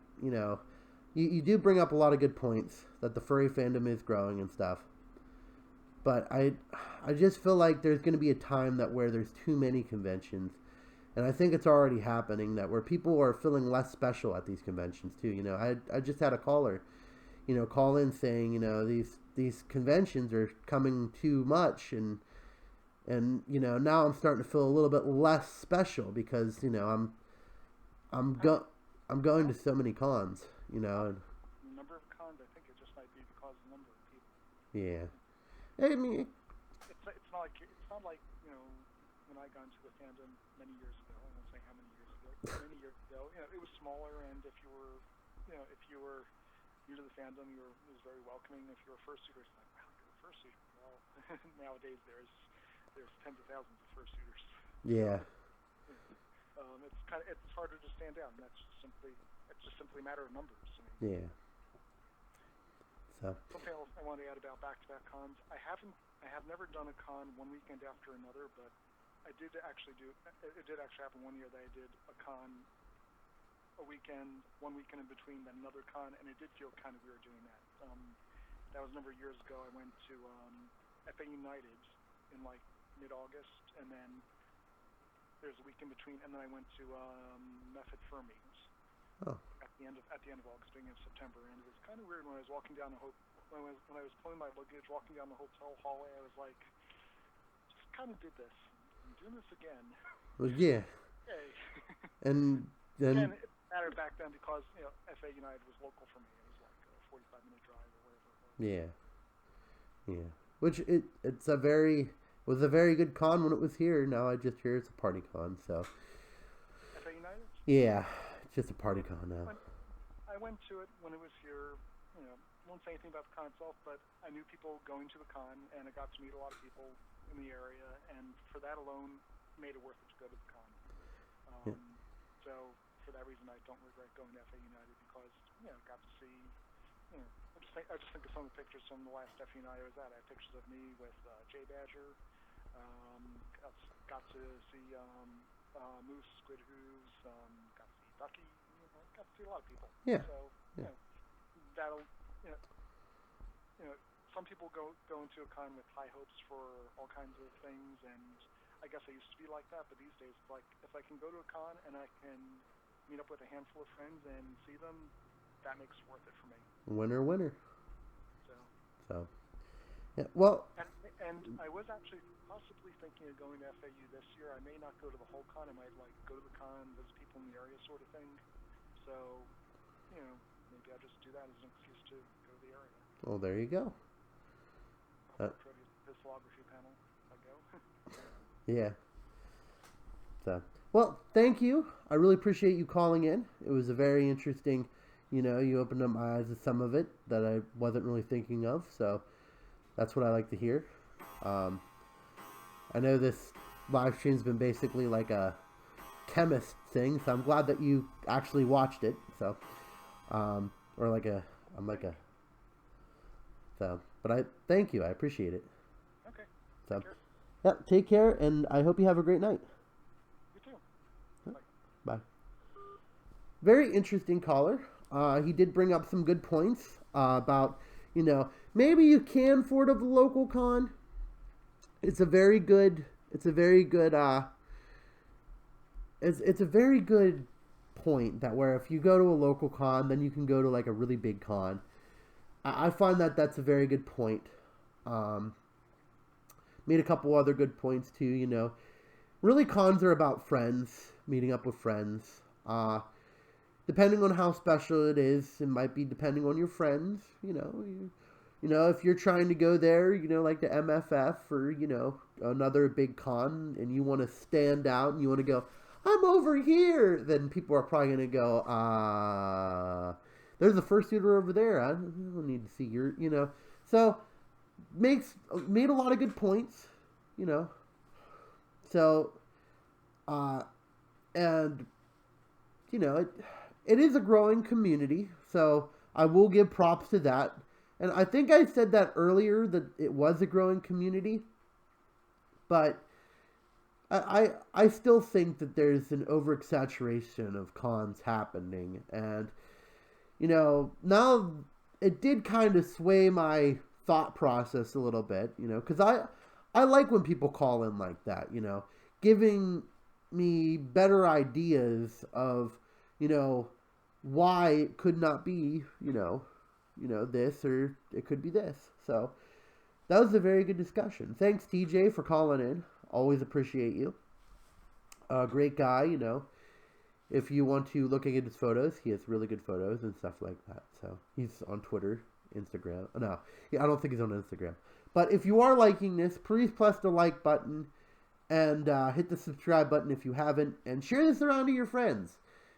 You do bring up a lot of good points that the furry fandom is growing and stuff. But I just feel like there's going to be a time where there's too many conventions. And I think it's already happening, that where people are feeling less special at these conventions too. I just had a caller, call in saying, these conventions are coming too much, and now I'm starting to feel a little bit less special because I'm going to so many cons,
The number of cons, I think it just might be because of the number of people.
Yeah. I mean,
it's not like when I got into the fandom many years ago. I won't say how many years ago. Many years ago, it was smaller, and if you were new to the fandom, it was very welcoming. If you were a fursuiter, it's like, wow, you're a fursuiter. Well, nowadays there's tens of thousands of fursuiters.
Yeah.
It's harder to stand out, and it's just simply a matter of numbers.
Yeah. So.
Something else I want to add about back-to-back cons. I have never done a con one weekend after another, but it did actually happen one year that I did a con one weekend in between, then another con, and it did feel kind of weird doing that. That was a number of years ago. I went to FA United in like mid-August, and then there's a week in between, and then I went to Method Fur meetings.
Oh.
At the end of August, beginning of September, and it was kind of weird when I was walking down when I was pulling my luggage, walking down the hotel hallway. I was like, just kind of did this. I'm doing this again.
Well, yeah.
Hey.
And then.
Again, it mattered back then because FA United was local for me. It was like a 45-minute drive or whatever it was.
Yeah. Yeah. Which it was a very good con when it was here. Now I just hear it's a party con. So.
FA United.
Yeah. Just a party con now.
I went to it when it was here. I won't say anything about the con itself, but I knew people going to the con, and I got to meet a lot of people in the area, and for that alone, made it worth it to go to the con.
Yeah.
So for that reason, I don't regret going to FA United because got to see. I just think of some of the pictures from the last FA United I was at. I had pictures of me with Jay Badger. Got to see Moose, Squid Hooves. Got to see Ducky. Got to see a lot of people.
Yeah.
So
yeah.
That'll some people go into a con with high hopes for all kinds of things, and I guess I used to be like that, but these days it's like if I can go to a con and I can meet up with a handful of friends and see them, that makes it worth it for me.
Winner.
So.
Yeah. Well.
And I was actually possibly thinking of going to FAU this year. I may not go to the whole con. I might go to the con, visit people in the area, sort of thing. So, maybe I'll just do that as an excuse to go to the area.
Well, there you go.
For the discography panel, I go.
Yeah. So, well, thank you. I really appreciate you calling in. It was a very interesting, you opened up my eyes to some of it that I wasn't really thinking of. So, that's what I like to hear. I know this live stream's been basically like a chemist thing, so I'm glad that you actually watched it. So, but I thank you. I appreciate it.
Okay.
So,
Sure.
yeah, take care, and I hope you have a great night.
You too. Bye.
Bye. Very interesting caller. He did bring up some good points about, maybe you can afford a local con. It's a very good point that where if you go to a local con, then you can go to like a really big con. I find that that's a very good point. Made a couple other good points too, Really cons are about friends, meeting up with friends. Depending on how special it is, it might be depending on your friends, if you're trying to go there, like the MFF or, another big con and you want to stand out and you want to go, I'm over here, then people are probably going to go, there's a fursuiter over there. I don't need to see your, So, made a lot of good points, So, and, it is a growing community, so I will give props to that. And I think I said that earlier, that it was a growing community. But I still think that there's an overexaggeration of cons happening. And, now it did kind of sway my thought process a little bit, because I like when people call in like that, giving me better ideas of, why it could not be, this, or it could be this. So that was a very good discussion. Thanks, TJ, for calling in. Always appreciate you. Great guy, If you want to look at his photos, he has really good photos and stuff like that. So he's on Twitter, Instagram. No, I don't think he's on Instagram. But if you are liking this, please press the like button and hit the subscribe button if you haven't, and share this around to your friends.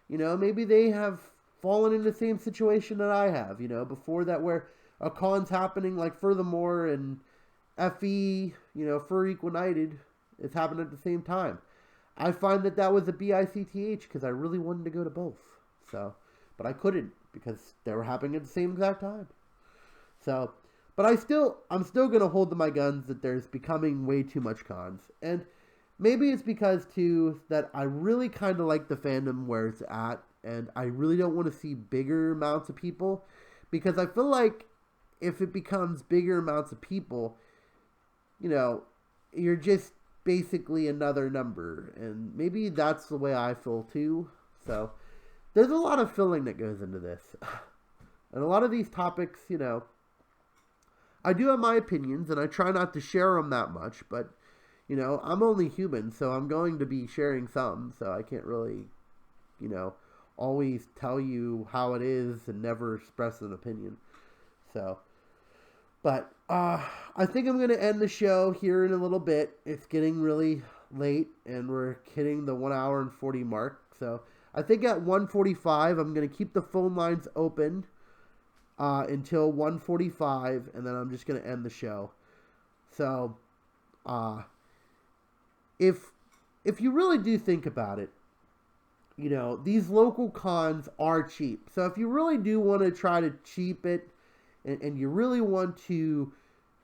Maybe they have fallen in the same situation that I have, before that, where a con's happening, like Furthermore and FE, Furry United, it's happening at the same time. I find that was a BICTH because I really wanted to go to both. So, but I couldn't because they were happening at the same exact time. So, but I'm still going to hold to my guns that there's becoming way too much cons. And maybe it's because, too, that I really kind of like the fandom where it's at, and I really don't want to see bigger amounts of people, because I feel like if it becomes bigger amounts of people, you're just basically another number, and maybe that's the way I feel, too. So, there's a lot of feeling that goes into this. And a lot of these topics, I do have my opinions, and I try not to share them that much, but I'm only human, so I'm going to be sharing some, so I can't really, always tell you how it is and never express an opinion. So, but I think I'm going to end the show here in a little bit. It's getting really late, and we're hitting the 1 hour and 40 mark. So I think at 1:45, I'm going to keep the phone lines open until 1:45, and then I'm just going to end the show. So, if you really do think about it, these local cons are cheap. So if you really do want to try to cheap it, and you really want to,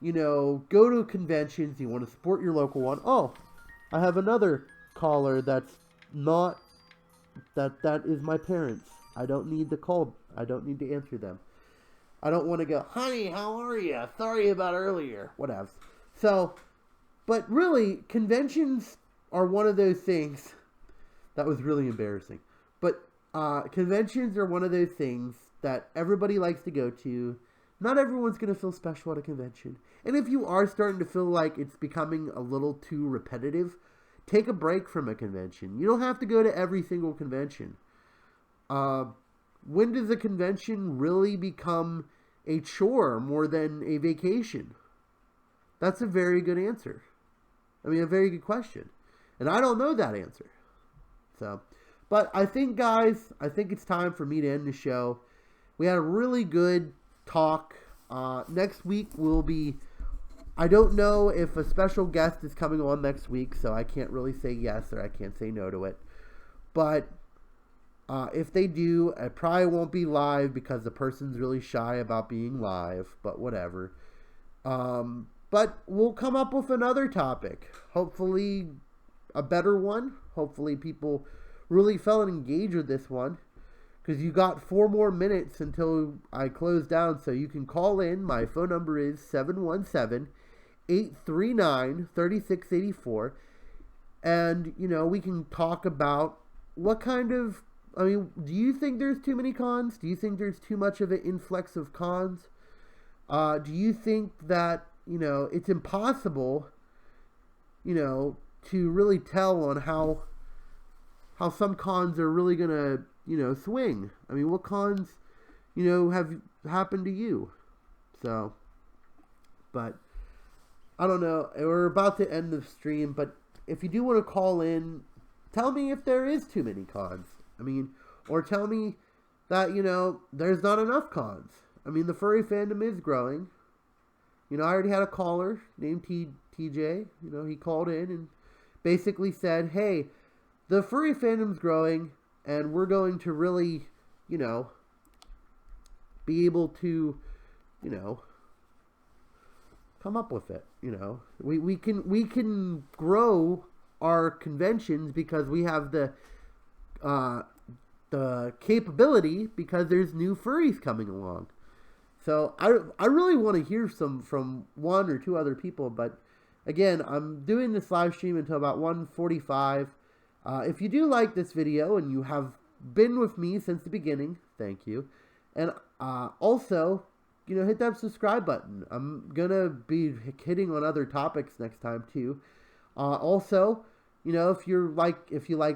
go to conventions, you want to support your local one. Oh, I have another caller that's not, that is my parents. I don't need to call. I don't need to answer them. I don't want to go, honey, how are you? Sorry about earlier. Whatever. So, but really, conventions are one of those things. That was really embarrassing. But conventions are one of those things that everybody likes to go to. Not everyone's going to feel special at a convention. And if you are starting to feel like it's becoming a little too repetitive, take a break from a convention. You don't have to go to every single convention. When does a convention really become a chore more than a vacation? That's a very good answer. I mean, a very good question. And I don't know that answer. So, but I think, guys, it's time for me to end the show. We had a really good talk. Next week we'll be I don't know if a special guest is coming on next week, so I can't really say yes or I can't say no to it. But if they do, I probably won't be live because the person's really shy about being live, but whatever. But we'll come up with another topic. Hopefully a better one. Hopefully people really felt engaged with this one. Because you got 4 more minutes until I close down, so you can call in. My phone number is 717-839-3684. And, we can talk about what kind of... do you think there's too many cons? Do you think there's too much of an influx of cons? Do you think that, it's impossible, to really tell on how some cons are really going to, swing? What cons, have happened to you? So, but I don't know. We're about to end the stream, but if you do want to call in, tell me if there is too many cons. Or tell me that, there's not enough cons. The furry fandom is growing. I already had a caller named TJ. He called in and basically said, hey, the furry fandom's growing and we're going to really, be able to, come up with it. We can grow our conventions because we have the capability because there's new furries coming along. So I really want to hear some from 1 or 2 other people, but again, I'm doing this live stream until about 1:45. If you do like this video and you have been with me since the beginning, thank you. And also, hit that subscribe button. I'm gonna be hitting on other topics next time too. Also, if you like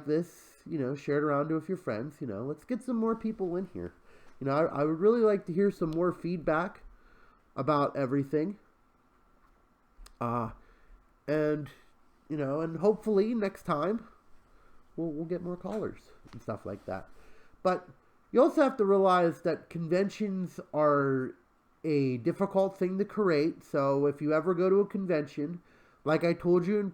this, share it around with your friends. Let's get some more people in here. I would really like to hear some more feedback about everything. And hopefully next time we'll get more callers and stuff like that. But you also have to realize that conventions are a difficult thing to create. So if you ever go to a convention, like I told you in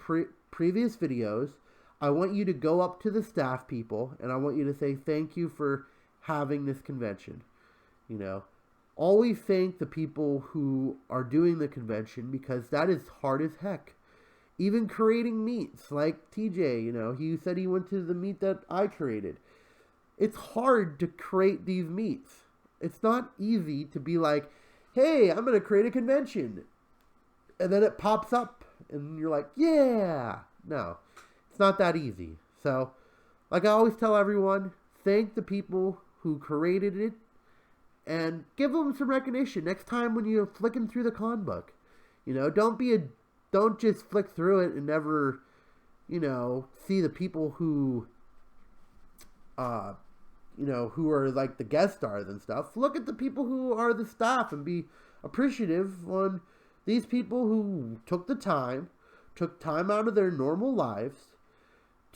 previous videos, I want you to go up to the staff people and I want you to say thank you for having this convention. Always thank the people who are doing the convention because that is hard as heck. Even creating meets like TJ, he said he went to the meet that I created. It's hard to create these meets. It's not easy to be like, hey, I'm going to create a convention. And then it pops up and you're like, yeah. No, it's not that easy. So, like I always tell everyone, thank the people who created it and give them some recognition next time when you're flicking through the con book. Don't just flick through it and never, see the people who, who are like the guest stars and stuff. Look at the people who are the staff and be appreciative on these people who took time out of their normal lives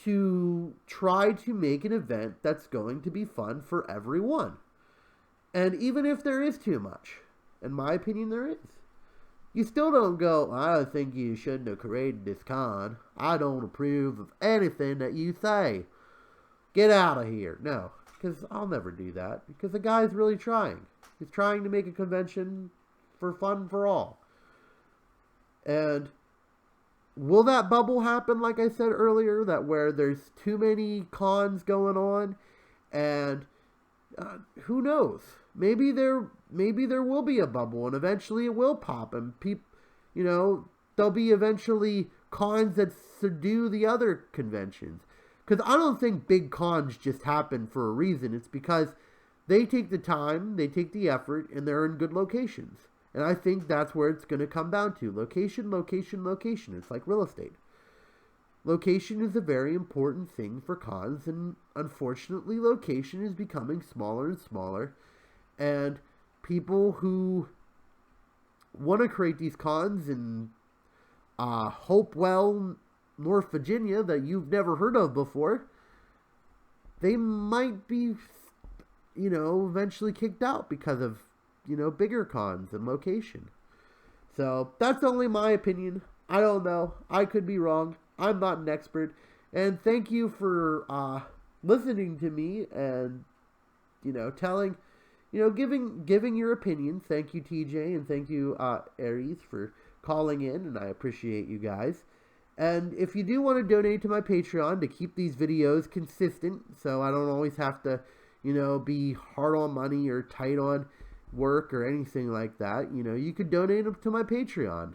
to try to make an event that's going to be fun for everyone. And even if there is too much, in my opinion there is, you still don't go, I think you shouldn't have created this con. I don't approve of anything that you say. Get out of here. No, because I'll never do that. Because the guy's really trying. He's trying to make a convention for fun for all. And will that bubble happen, like I said earlier, that where there's too many cons going on? And who knows? Maybe there will be a bubble, and eventually it will pop, and there'll be eventually cons that subdue the other conventions. Because I don't think big cons just happen for a reason. It's because they take the time, they take the effort, and they're in good locations. And I think that's where it's going to come down to. Location, location, location. It's like real estate. Location is a very important thing for cons, and unfortunately location is becoming smaller and smaller. And people who want to create these cons in Hopewell, North Virginia, that you've never heard of before, they might be, eventually kicked out because of, bigger cons and location. So that's only my opinion. I don't know. I could be wrong. I'm not an expert. And thank you for listening to me and, telling, giving your opinion. Thank you, TJ, and thank you, Aries, for calling in, and I appreciate you guys. And if you do want to donate to my Patreon to keep these videos consistent, so I don't always have to, be hard on money or tight on work or anything like that, you could donate them to my Patreon.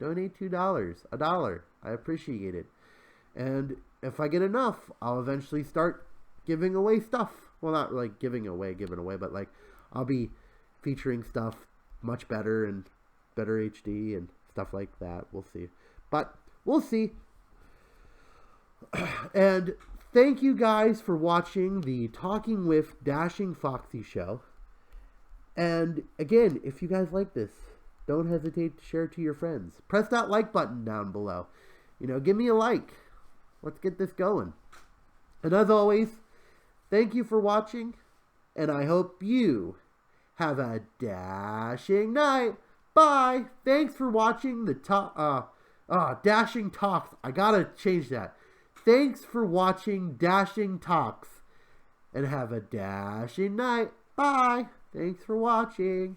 Donate $2, $1. I appreciate it. And if I get enough, I'll eventually start giving away stuff. Well, not like giving away, but like I'll be featuring stuff much better and better HD and stuff like that. We'll see. But we'll see. And thank you guys for watching the Talking with Dashing Foxie show. And again, if you guys like this, don't hesitate to share it to your friends. Press that like button down below. Give me a like. Let's get this going. And as always, thank you for watching, and I hope you have a dashing night. Bye. Thanks for watching the Dashing Talks. I gotta change that. Thanks for watching Dashing Talks, and have a dashing night. Bye. Thanks for watching.